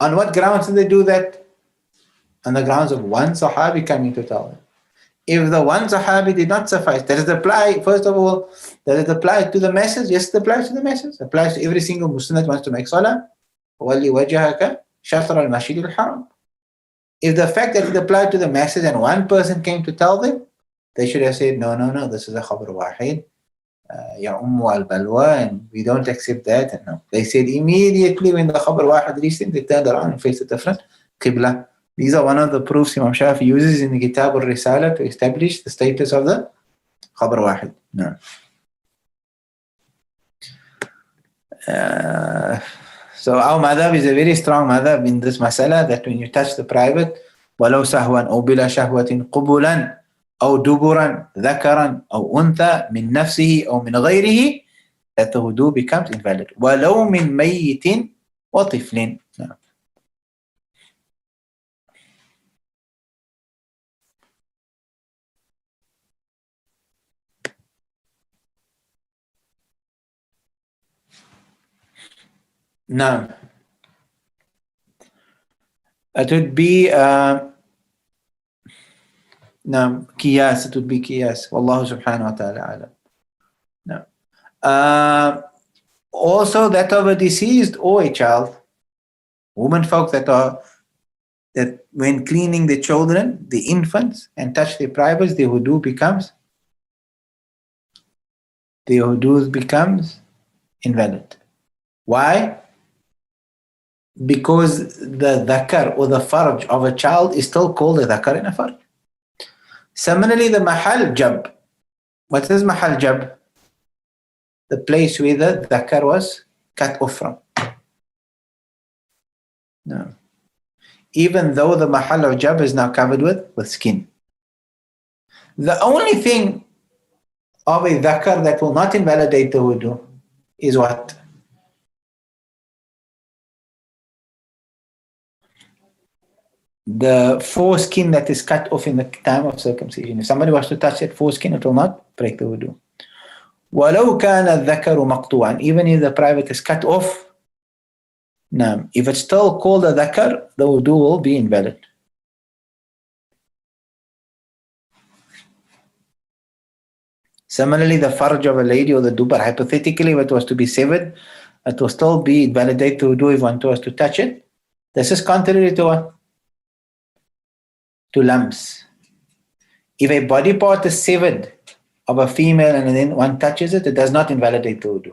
S1: On what grounds did they do that? On the grounds of one Sahabi coming to tell them. If the one Sahabi did not suffice, does it apply, first of all, does it apply to the masses? Yes, it applies to the masses. It applies to every single Muslim that wants to make Salah. وَلِّ وَجْهَكَ شَطْرَ الْمَسْجِدِ الْحَرَامِ. If the fact that it applied to the masses and one person came to tell them, they should have said, no, this is a khabar wahid, ya ummu al-balwa, and we don't accept that. And no, they said immediately when the khabar wahid reached them, they turned around and faced a different qibla. These are one of the proofs Imam Shafi uses in the Kitab al-Risala to establish the status of the khabar wahid. No. So our madhab is a very strong madhab in this masala, that when you touch the private, walau sahwan aw bila shahwatin qubulan aw duburan dhakaran aw untha min nafsihi aw min ghayrihi, that the wudu becomes invalid. Walau min mayyitin wa tiflin. No. No. It would be qiyas. It would be qiyas. Wallahu subhanahu wa ta'ala alam. No. Also that of a deceased or a child, women folk that when cleaning the children, the infants, and touch their privates, their wudu becomes invalid. Why? Because the dhakar or the farj of a child is still called a dhakar and a farj. Similarly, the mahal jab. What is mahal jab? The place where the dhakar was cut off from. No. Even though the mahal of jab is now covered with skin. The only thing of a dhakar that will not invalidate the wudu is what? The foreskin that is cut off in the time of circumcision. If somebody was to touch that foreskin, it will not break the wudu. وَلَوْ كَانَ الذَّكَرُ مَقْطُوعًا. Even if the private is cut off, no. If it's still called a dhakar, the wudu will be invalid. Similarly, the farj of a lady or the dubar, hypothetically, if it was to be severed, it will still be invalidate the wudu if one was to touch it. This is contrary to what? To lumps. If a body part is severed of a female and then one touches it, it does not invalidate the wudu.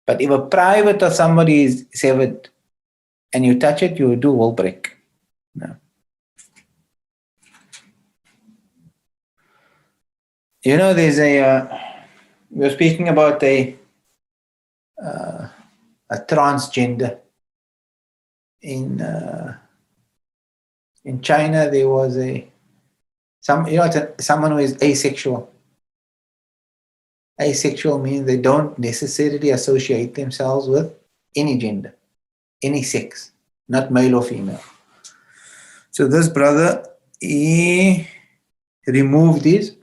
S1: But if a private of somebody is severed and you touch it, your wudu will break. No. You know, there's we're speaking about a transgender. In China, there was someone who is asexual. Asexual means they don't necessarily associate themselves with any gender, any sex, not male or female. So this brother, he removed his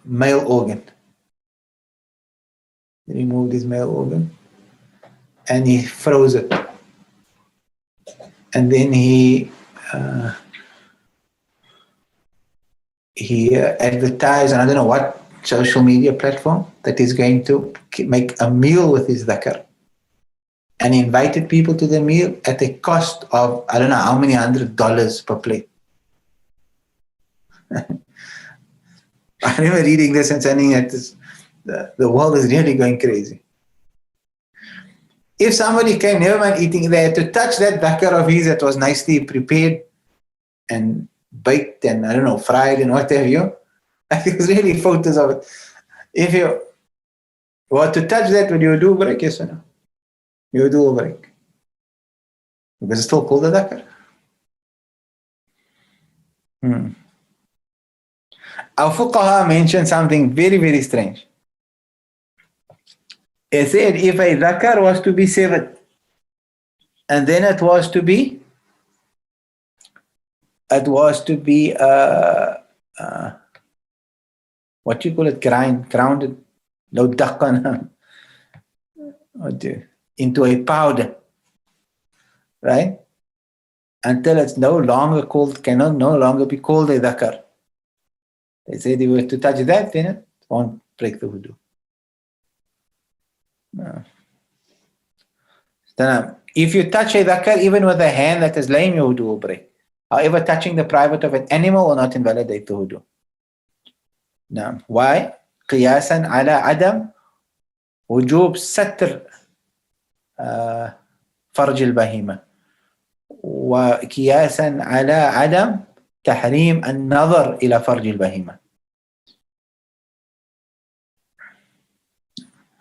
S1: male organ. He removed his male organ and he froze it. And then he advertised on I don't know what social media platform that he's going to make a meal with his dhakar. And he invited people to the meal at a cost of I don't know how many $100 per plate. I remember reading this and saying that the world is really going crazy. If somebody came, never mind eating, they had to touch that dhakar of his that was nicely prepared and baked and I don't know, fried and what have you. It was really photos of it. If you were to touch that, would you do break? Yes or no? You do a break. Because it's still called a dhakar. Our fuqaha mentioned something very, very strange. It said if a dhakar was to be severed and then it was to be what you call it, grounded, into a powder, right? Until it's no longer called, cannot no longer be called a dhakar. They said if you were to touch that, then it won't break the wudu. No. So if you touch a dhakar, even with a hand that is laying, your wudu will break. However, touching the private of an animal will not invalidate the wudu. Now, why? قياسا على عدم وجوب ستر فرج البهيمة وقياسا على عدم تحريم النظر إلى فرج البهيمة.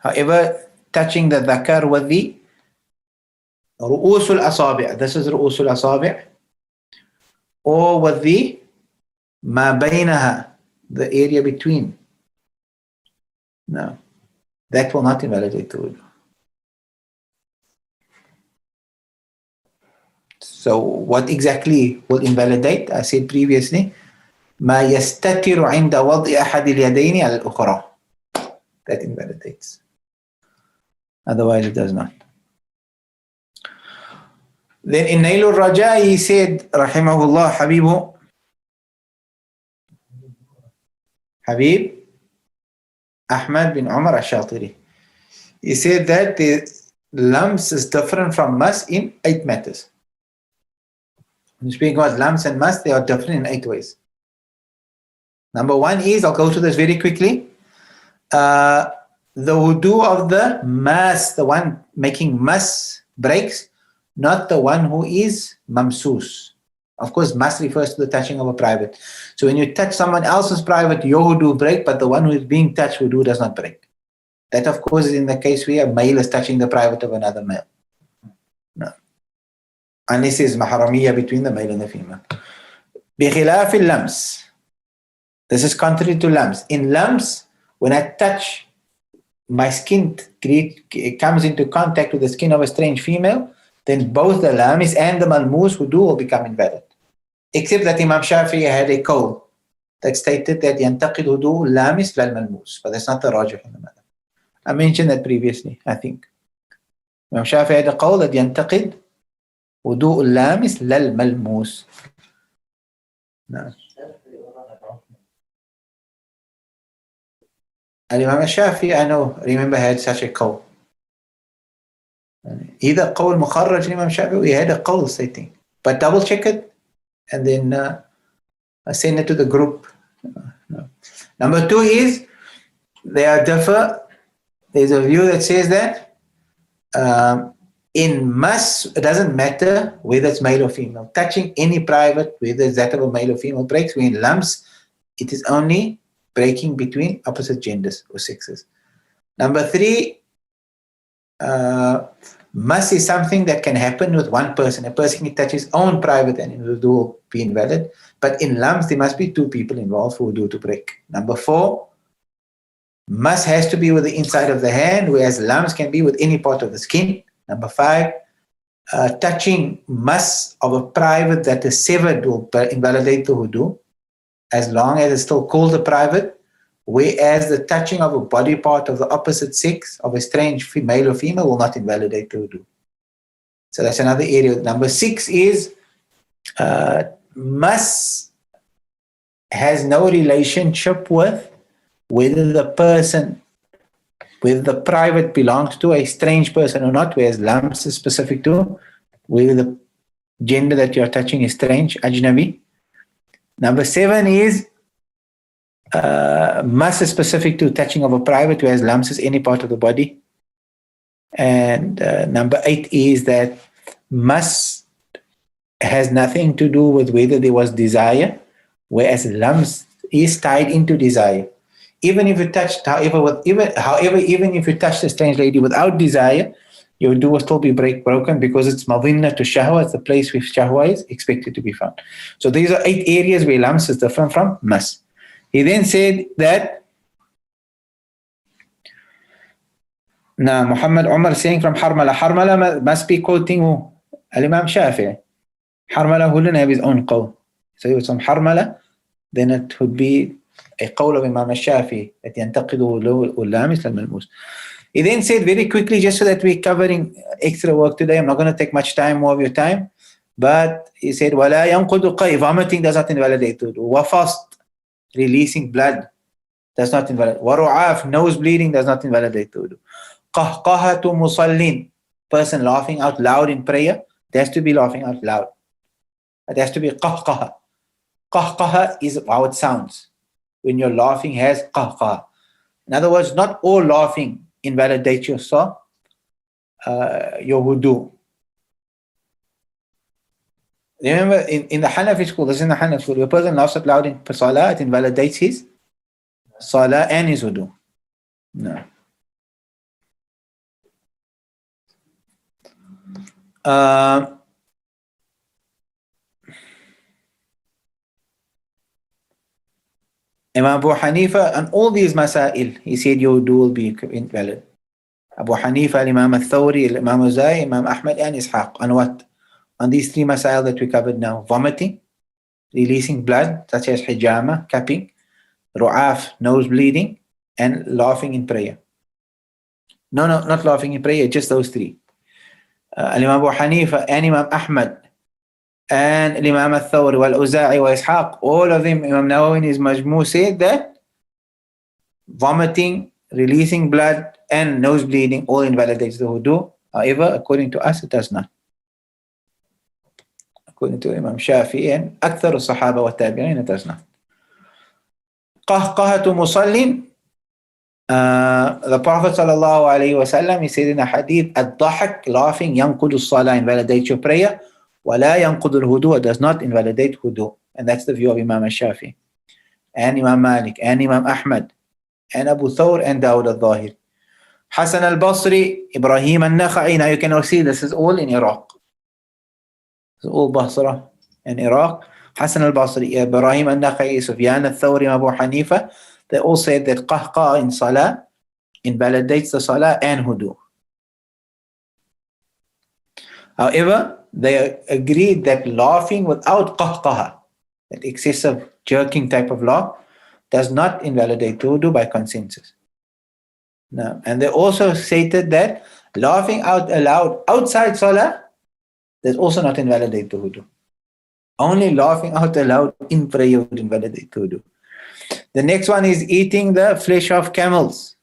S1: However, touching the dhakar with the رؤوس الأصابع, this is رؤوس الأصابع, or with the ما بينها, the area between. No, that will not invalidate the wudu. So what exactly will invalidate? I said previously, ما يستتر عند وضع أحد اليدين على الأخرى. That invalidates. Otherwise it does not. Then in Nail al-Raja he said, rahimahullah, Habib Ahmad bin Umar al-Shatiri. He said that the lumps is different from mas in 8 matters. When speaking about lumps and mas, they are different in 8 ways. Number 1 is, I'll go to this very quickly, the wudu of the mas, the one making mas, breaks, not the one who is mamsus. Of course, mas refers to the touching of a private. So when you touch someone else's private, your wudu break, but the one who is being touched, wudu does not break. That, of course, is in the case where a male is touching the private of another male. No. Unless there is mahramiyya between the male and the female. بخلاف اللمس. This is contrary to lumps. In lumps, when I touch, my skin comes into contact with the skin of a strange female, then both the lamis and the malmus wudu will become invalid. Except that Imam Shafi'i had a qawl that stated that ينتقد wudu lamis lal malmus, but that's not the rajih in the matter. I mentioned that previously, I think. Imam Shafi'i had a qawl that ينتقد wudu lamis lal malmus. No. Imam Shafi'i, I remember had such a qawl. Either qawl mukharraj Imam Shafi'i, we had a qawl stating. But double check it and then send it to the group. No. Number 2 is, they are differ. There's a view that says that in mas, it doesn't matter whether it's male or female. Touching any private, whether it's that of a male or female, breaks. When lumps, it is only breaking between opposite genders or sexes. Number 3, mas is something that can happen with one person. A person can touch his own private and wudu will be invalid. But in lumps, there must be 2 people involved for wudu to break. Number 4, Mas has to be with the inside of the hand, whereas lams can be with any part of the skin. Number 5, touching mas of a private that is severed will invalidate the wudu, as long as it's still called a private, whereas the touching of a body part of the opposite sex of a strange male or female will not invalidate the wudu. So that's another area. Number 6 is mas has no relationship with whether the private belongs to a strange person or not, whereas lams is specific to whether the gender that you're touching is strange, ajnabi. Number 7 is mas is specific to touching of a private, whereas lams is any part of the body. And number 8 is that mas has nothing to do with whether there was desire, whereas lams is tied into desire. Even if you touched, however, even if you touched a strange lady without desire, your wudu will still be broken because it's madinna to shahwa, it's the place where shahwa is expected to be found. So these are 8 areas where lams is different from mas. He then said that, now Muhammad Umar saying from Harmala. Harmala must be quoting who? Al-Imam Shafi'i. Harmala who didn't have his own qawl. So if it's from Harmala, then it would be a qawl of Imam Shafi'i that yantaqidu ul-lamis al-malmus. He then said very quickly, just so that we're covering extra work today, I'm not going to take much time, more of your time, but he said, وَلَا يَنْقُدُ قَيْ, vomiting does not invalidate wudu. وَفَصْت, releasing blood, does not invalidate. وَرُعَاف, nose bleeding does not invalidate wudu. قَهْقَهَةُ مُصَلِّينَ, person laughing out loud in prayer, there has to be laughing out loud. It has to be qahqaha. Qahqaha is how it sounds. When you're laughing has qahqaha. In other words, not all laughing invalidates your wudu. Remember, in the Hanafi school, this is in the Hanafi school, if a person laughs out loud in salah, it invalidates his salah and his wudu. No. Imam Abu Hanifa, and all these masail, he said your wudu will be invalid. Abu Hanifa, Imam al-Thawri, Imam Uzai, Imam Ahmad, and Ishaq. On what? On these 3 masail that we covered now. Vomiting, releasing blood, such as hijama, capping, ru'af, nose bleeding, and laughing in prayer. No, not laughing in prayer, just those 3. Imam Abu Hanifa and Imam Ahmad and Imam al-Thawri, wal-Uza'i, wa Ishaq, all of them, Imam Nawawi in his Majmu said that vomiting, releasing blood, and nose bleeding all invalidates the wudu. However, according to us, it does not. According to Imam Shafi'i and Akthar al-Sahaba wa Tabi'in, it does not. Qahqahatu musallin, the Prophet sallallahu alayhi wa sallam, he said in a hadith, ad-dahak, laughing, yanqudu as-salah, invalidates your prayer, wa la yanqudu al-wudu, it does not invalidate wudu. And that's the view of Imam Shafi'i and Imam Malik and Imam Ahmad and Abu Thawr and Dawud al-Zahir. Hasan al-Basri, Ibrahim al-Nakha'i. Now you can all see this is all in Iraq. This is all Basra and Iraq. Hasan al-Basri, Ibrahim al-Nakha'i, Sufyan al-Thawri, Abu Hanifa, they all said that qahqa in salah invalidates the salah and wudu. However, they agreed that laughing without qahqaha, that excessive jerking type of laugh, does not invalidate wudu by consensus. No. And they also stated that laughing out aloud outside salah does also not invalidate the wudu. Only laughing out aloud in prayer would invalidate wudu. The next one is eating the flesh of camels.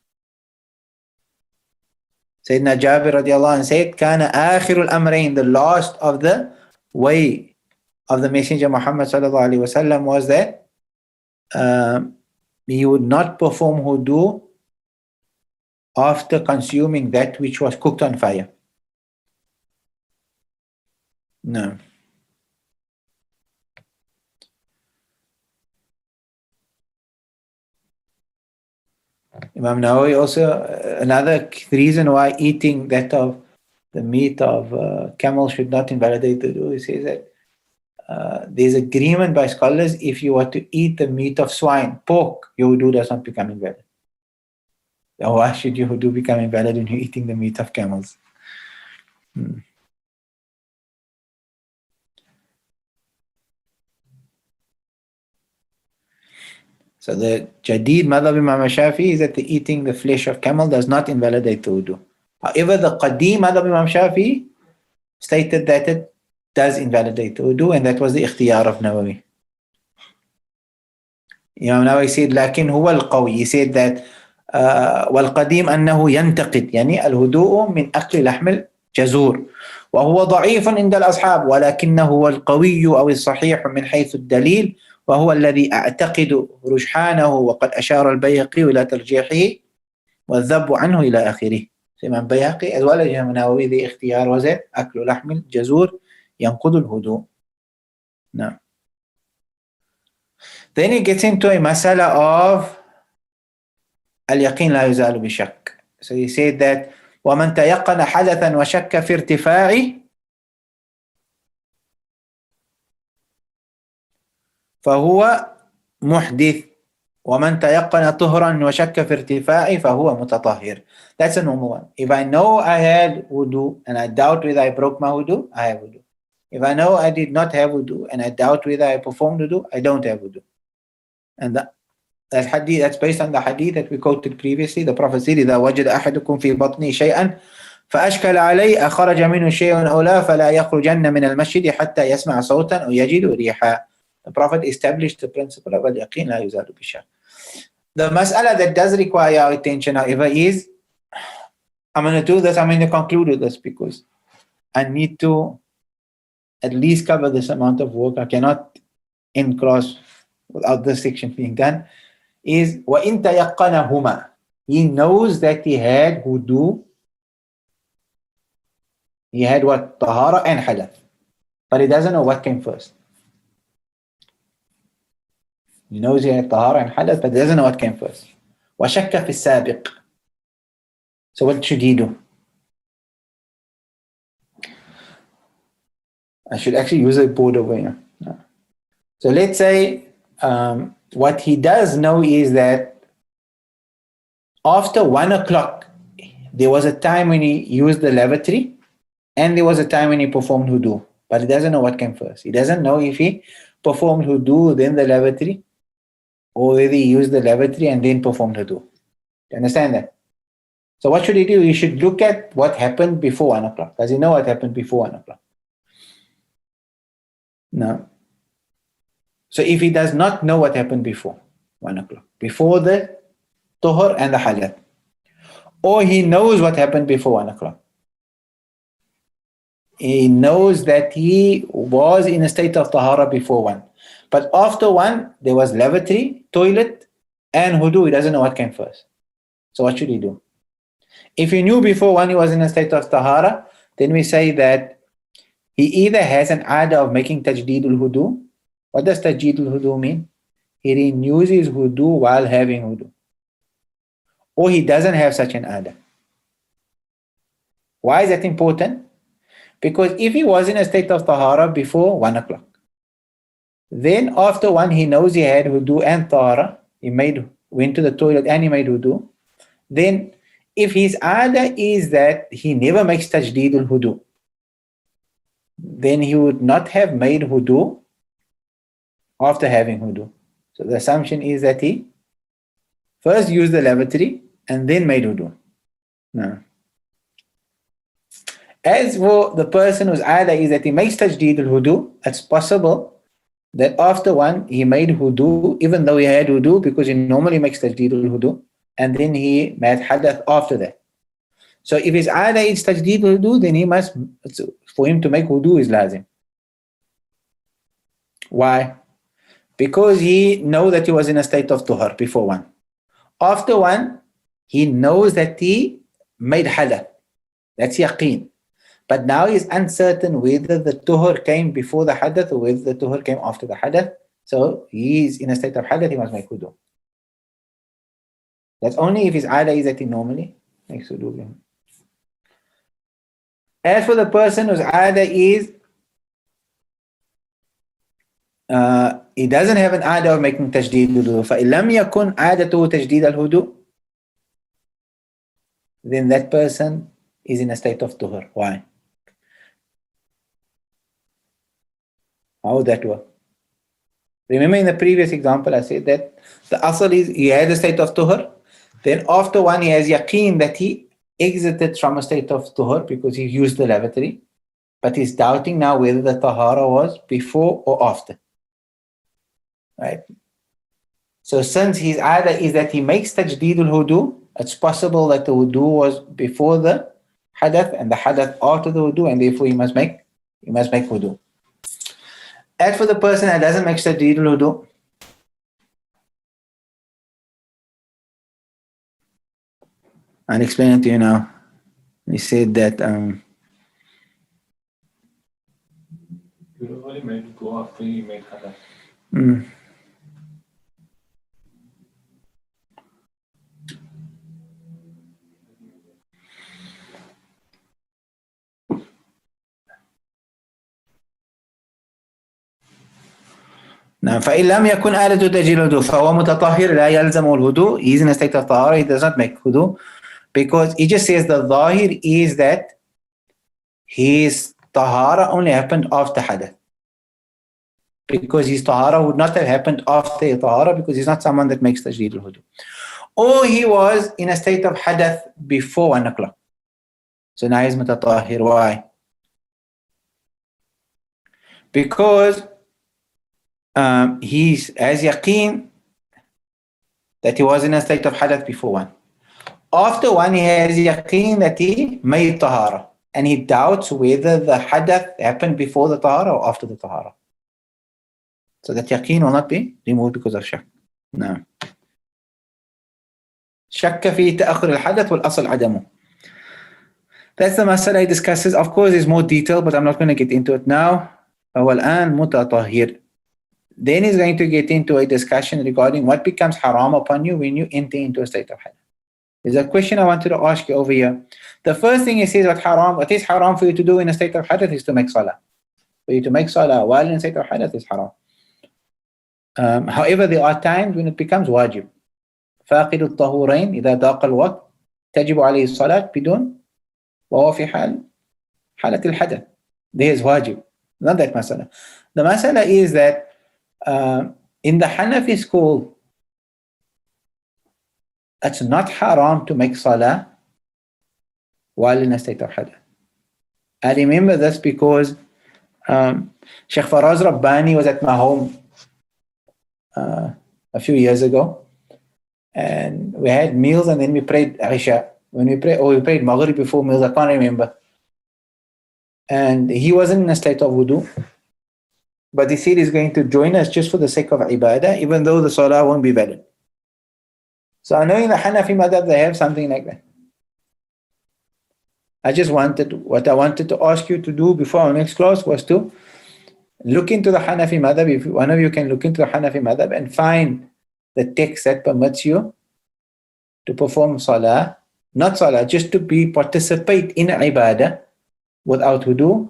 S1: Sayyidina Jabir radiallahu anhu said, Kana akhirul amrain, the last of the way of the Messenger Muhammad sallallahu alaihi wasallam was that he would not perform wudu after consuming that which was cooked on fire. No. Imam Nawawi also, another reason why eating that of the meat of camel should not invalidate the wudu, he says that there's agreement by scholars, if you were to eat the meat of swine, pork, your wudu does not become invalid. Why should your wudu become invalid when you're eating the meat of camels? So the Jadid Madhab Imam Shafi is that the eating the flesh of camel does not invalidate the wudu. However, the Qadim Madhab Imam Shafi stated that it does invalidate the wudu, and that was the ikhtiyar of Nawawi. Imam Nawawi said, لكن هو القوي. He said that والقديم أنه ينتقد يعني الهدوء من أكل لحم الجزور وهو ضعيف عند الأصحاب ولكنه هو القوي أو الصحيح من حيث الدليل وهو الذي أعتقد رجحانه وقد أشار البيهقي إلى ترجيحه والذب عنه إلى آخره. Imam Bayhaqi as well as Imam Nawawi, the ikhtiyar was it أكل لحم الجزور ينقض الهدوء. Now, then he gets into a masala of اليقين لا يزال بشك. So he said that ومن تيقن حدثا وشك في ارتفاعه فهو محدث ومن تيقن طهرا وشك في ارتفاعه فهو متطهر. That's a normal one. If I know I had wudu and I doubt whether I broke my wudu, I have wudu. If I know I did not have wudu and I doubt whether I performed wudu, I don't have wudu. And that hadith, that's based on the hadith that we quoted previously. The Prophet said, إذا وجد أحدكم في بطنه شيئا فأشكل عليه أخرج منه شيء أو لا فلا يخرجن من المسجد حتى يسمع صوتا أو يجد ريحا. The Prophet established the principle of al-yaqeen la yuzadu bishak. The mas'ala that does require our attention, however, is I'm going to do this, I'm going to conclude with this because I need to at least cover this amount of work. I cannot end class without this section being done. Is وَإِن تَيَقَّنَهُمَا. He knows that he had wudu, he had what? Tahara and hadath. But he doesn't know what came first. He knows he had tahara and hadath, but he doesn't know what came first. وَشَكَّ فِي السَّابِقِ. So what should he do? I should actually use a board over here. No. So let's say what he does know is that after 1 o'clock, there was a time when he used the lavatory and there was a time when he performed wudu. But he doesn't know what came first. He doesn't know if he performed wudu, then the lavatory, or whether he used the lavatory and then performed wudu. Do you understand that? So what should he do? He should look at what happened before 1 o'clock. Does he know what happened before 1 o'clock? No. So if he does not know what happened before 1 o'clock, before the tuhur and the hadath, or he knows what happened before 1 o'clock, he knows that he was in a state of tahara before 1, but after 1 there was lavatory, toilet and wudu. He doesn't know what came first. So what should he do? If he knew before 1 he was in a state of tahara, then we say that he either has an ada of making tajdeedul wudu. What does tajdeedul wudu mean? He renews his wudu while having wudu. Or he doesn't have such an ada. Why is that important? Because if he was in a state of tahara before 1 o'clock, then after 1 he knows he had wudu and tahara, he went to the toilet and he made wudu, then if his ada is that he never makes tajdeedul wudu, then he would not have made wudu after having wudu. So the assumption is that he first used the lavatory and then made wudu. No. As for the person whose ada is that he makes tajdeed al-wudu, it's possible that after 1 he made wudu, even though he had wudu, because he normally makes tajdeed al-wudu, and then he made hadath after that. So if his ada is tajdeed al-wudu, then for him to make wudu is lazim. Why? Because he knows that he was in a state of tuhar before 1. After 1, he knows that he made hadath. That's yaqeen. But now he's uncertain whether the tuhur came before the hadath or whether the tuhur came after the hadath. So he's in a state of hadath, he must make wudu. That's only if his ada is that he normally makes wudu. As for the person whose ada is he doesn't have an ada of making tajdeed al-wudu. فَإِلَّمْ يَكُنْ عَادَتُهُ تَجْدِيدَ الْوُضُوء. then that person is in a state of tuhur. Why? How would that work? Remember in the previous example, I said that the asal is he had a state of tuhur. Then after one, he has yaqeen that he exited from a state of tuhur because he used the lavatory. But he's doubting now whether the tahara was before or after. Right? So since his either is that he makes tajdeed al-wudu, it's possible that the wudu was before the hadath and the hadath after the wudu, and therefore he must make wudu. As for the person that doesn't make tajdeed al-wudu, I'll explain it to you now. He said that
S3: You only made go after you made hadath.
S1: نعم فإن لم يكن آلة تجيل الوضوء فهو متطهر لا يلزم الوضوء. He is in a state of tahara, he does not make wudu, because he just says the zahir is that his tahara only happened after hadath, because his tahara would not have happened after a tahara, because he's not someone that makes tajdeed al-wudu. Or he was in a state of hadath before 1 o'clock, so now he's mutatahhir. Why? Because he has yaqeen that he was in a state of hadath before 1. After 1, he has yaqeen that he made tahara, and he doubts whether the hadath happened before the tahara or after the tahara. So that yaqeen will not be removed because of shak. No. شك في تأخر الحدث والأصل عدمه. That's the masala he discusses. Of course, there's more detail, but I'm not going to get into it now. فهو الآن متطهر. Then he's going to get into a discussion regarding what becomes haram upon you when you enter into a state of hadath. There's a question I wanted to ask you over here. The first thing he says what is haram for you to do in a state of hadath is to make salah. For you to make salah while in a state of hadath is haram. However, there are times when it becomes wajib. فاقد الطهورين إذا ضاق الوقت تجب عليه الصلاة بدون وهو في حالة الحدث. There is wajib. Not that masala. The masala is that in the Hanafi school, it's not haram to make salah while in a state of hadath. I remember this because Sheikh Faraz Rabbani was at my home a few years ago, and we had meals and then we prayed Isha. We prayed Maghrib before meals, I can't remember. And he wasn't in a state of wudu, but he said he's going to join us just for the sake of ibadah, even though the salah won't be valid. So I know in the Hanafi madhab they have something like that. What I wanted to ask you to do before our next class was to look into the Hanafi madhab. If one of you can look into the Hanafi madhab and find the text that permits you to perform salah, not salah, just to participate in ibadah without wudu,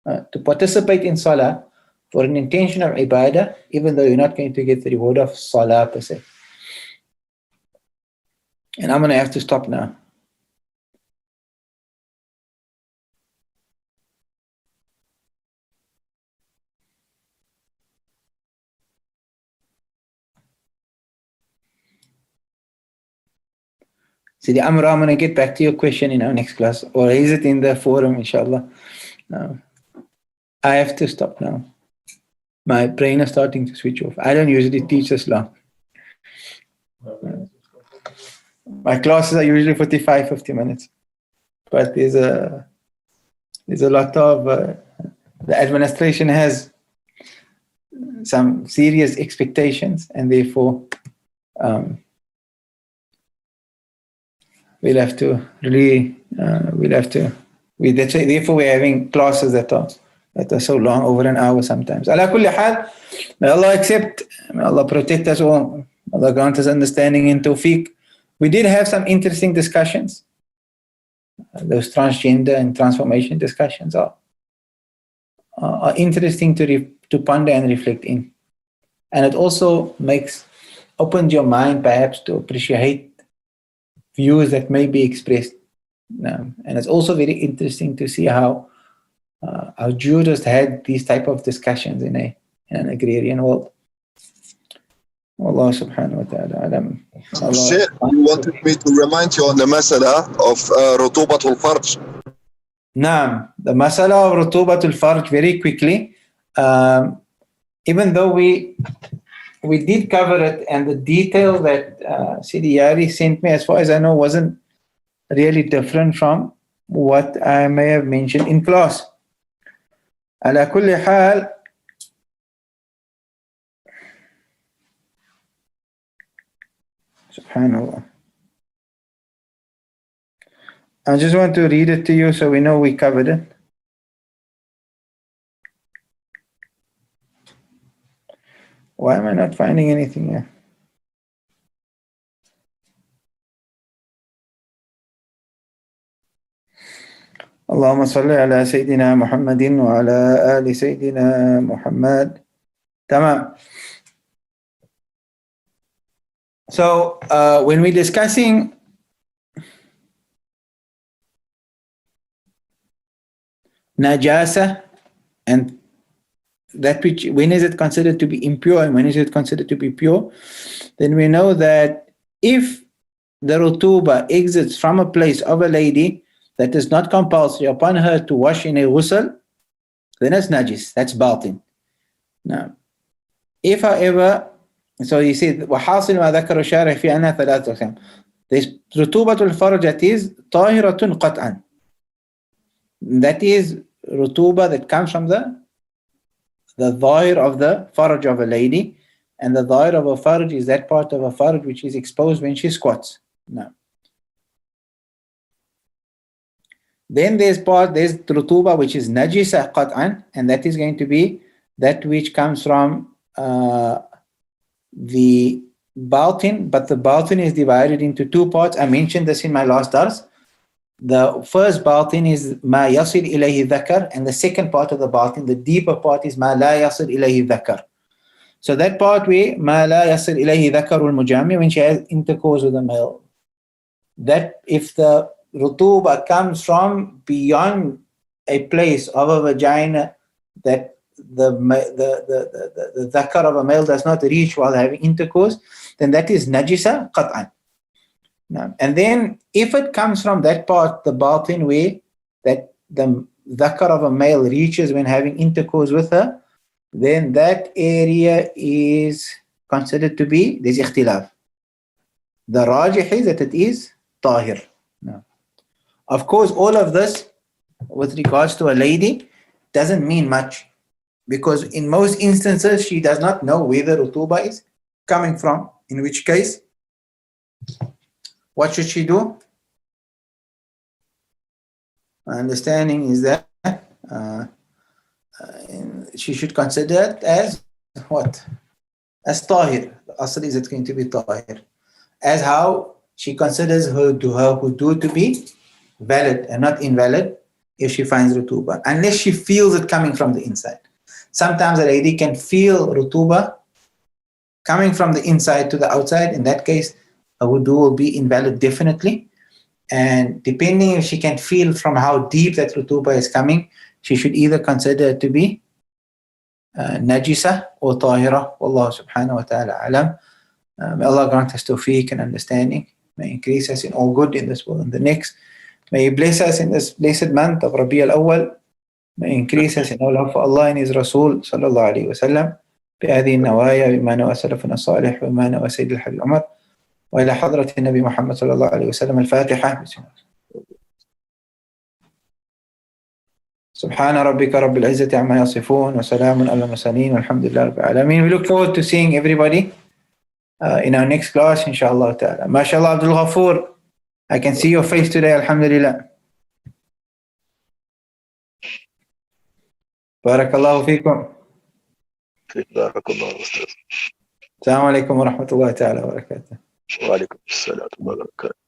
S1: to participate in salah for an intention of ibadah, even though you're not going to get the reward of salah per se. And I'm going to have to stop now. Sidi Amra, I'm going to get back to your question in our next class, or is it in the forum, inshallah? No. I have to stop now. My brain is starting to switch off. I don't usually teach this long. My classes are usually 45, 50 minutes. But there's a lot of, the administration has some serious expectations, and therefore we'll have to really, therefore we're having classes that are so long, over an hour sometimes. Ala kulli hal, may Allah accept, may Allah protect us all, Allah grant us understanding and tawfiq. We did have some interesting discussions. Those transgender and transformation discussions are interesting to ponder and reflect in. And it also opens your mind perhaps to appreciate views that may be expressed And it's also very interesting to see how jurists had these type of discussions in an agrarian world. Allah subhanahu wa ta'ala alam.
S2: Sheikh, you wanted me to remind you on the masala of rutubatul farj.
S1: Naam, the masala of rutubatul farj very quickly. Even though we did cover it, and the detail that Sidi Yari sent me, as far as I know, wasn't really different from what I may have mentioned in class. Ala kulli hal, subhanallah. I just want to read it to you so we know we covered it. Why am I not finding anything here? اللهم صل على سيدنا محمد وعلى آل سيدنا محمد. تمام. So when we're discussing najasa and that which, when is it considered to be impure and when is it considered to be pure, then we know that if the rutuba exits from a place of a lady that is not compulsory upon her to wash in a ghusl, then it's najis, that's batin. Now, if however, so he said, وَحَاصِلُ مَا ذَكَرُ الشَّارِعُ فِي أَنَّهَا ثَلَاثَةُ أَقْسَامٍ. There's rutubatul farj, that is طاهرة قطعا. That is rutuba that comes from the dhahir of the farj of a lady, and the dhahir of a farj is that part of a farj which is exposed when she squats. Now, then there's rutuba which is najisa qat'an, and that is going to be that which comes from the batin, but the batin is divided into two parts. I mentioned this in my last dars. The first batin is ma yasil ilayhi dhakar, and the second part of the batin, the deeper part, is ma la yasil ilayhi dhakar. So that part where ma la yasil ilayhi dhakar wal mujami, when she has intercourse with a male, that if the rutuba comes from beyond a place of a vagina that the dhakar of a male does not reach while having intercourse, then that is najisa qat'an. And then if it comes from that part, the batin way that the dhakar of a male reaches when having intercourse with her, then that area is considered to be, there's ikhtilaf. The rajih is that it is tahir. Of course, all of this with regards to a lady doesn't mean much, because in most instances she does not know where the rutuba is coming from, in which case what should she do? My understanding is that she should consider it as what? As tahir. The asl is it's going to be tahir. As how she considers her wudu to be valid and not invalid if she finds rutuba, unless she feels it coming from the inside. Sometimes a lady can feel rutuba coming from the inside to the outside. In that case, a wudu will be invalid definitely. And depending if she can feel from how deep that rutuba is coming, she should either consider it to be najisa or tahira. Wallahu subhanahu wa ta'ala alam. May Allah grant us tawfiq and understanding. May increase us in all good in this world and the next. May He bless us in this blessed month of Rabi al-Awwal. May increase us in all love for Allah and His Rasul sallallahu alayhi wa sallam. بهذه النوايا بما نوى سلفنا الصالح وما نوى سيد الحبيب عمر وإلى حضرة النبي محمد صلى الله عليه وسلم. الفاتحة. بسم الله. سبحان ربك رب العزة عما يصفون وسلام على المرسلين والحمد لله رب العالمين. We look forward to seeing everybody in our next class, inshallah ta'ala. MashaAllah, Abdul Ghafoor, I can see your face today, alhamdulillah. Barakallahu feekum.
S2: Barakallahu Ustaz.
S1: Assalamu alaikum wa rahmatullahi ta'ala wa barakatuh.
S2: Wa alaikum assalam wa barakatuh.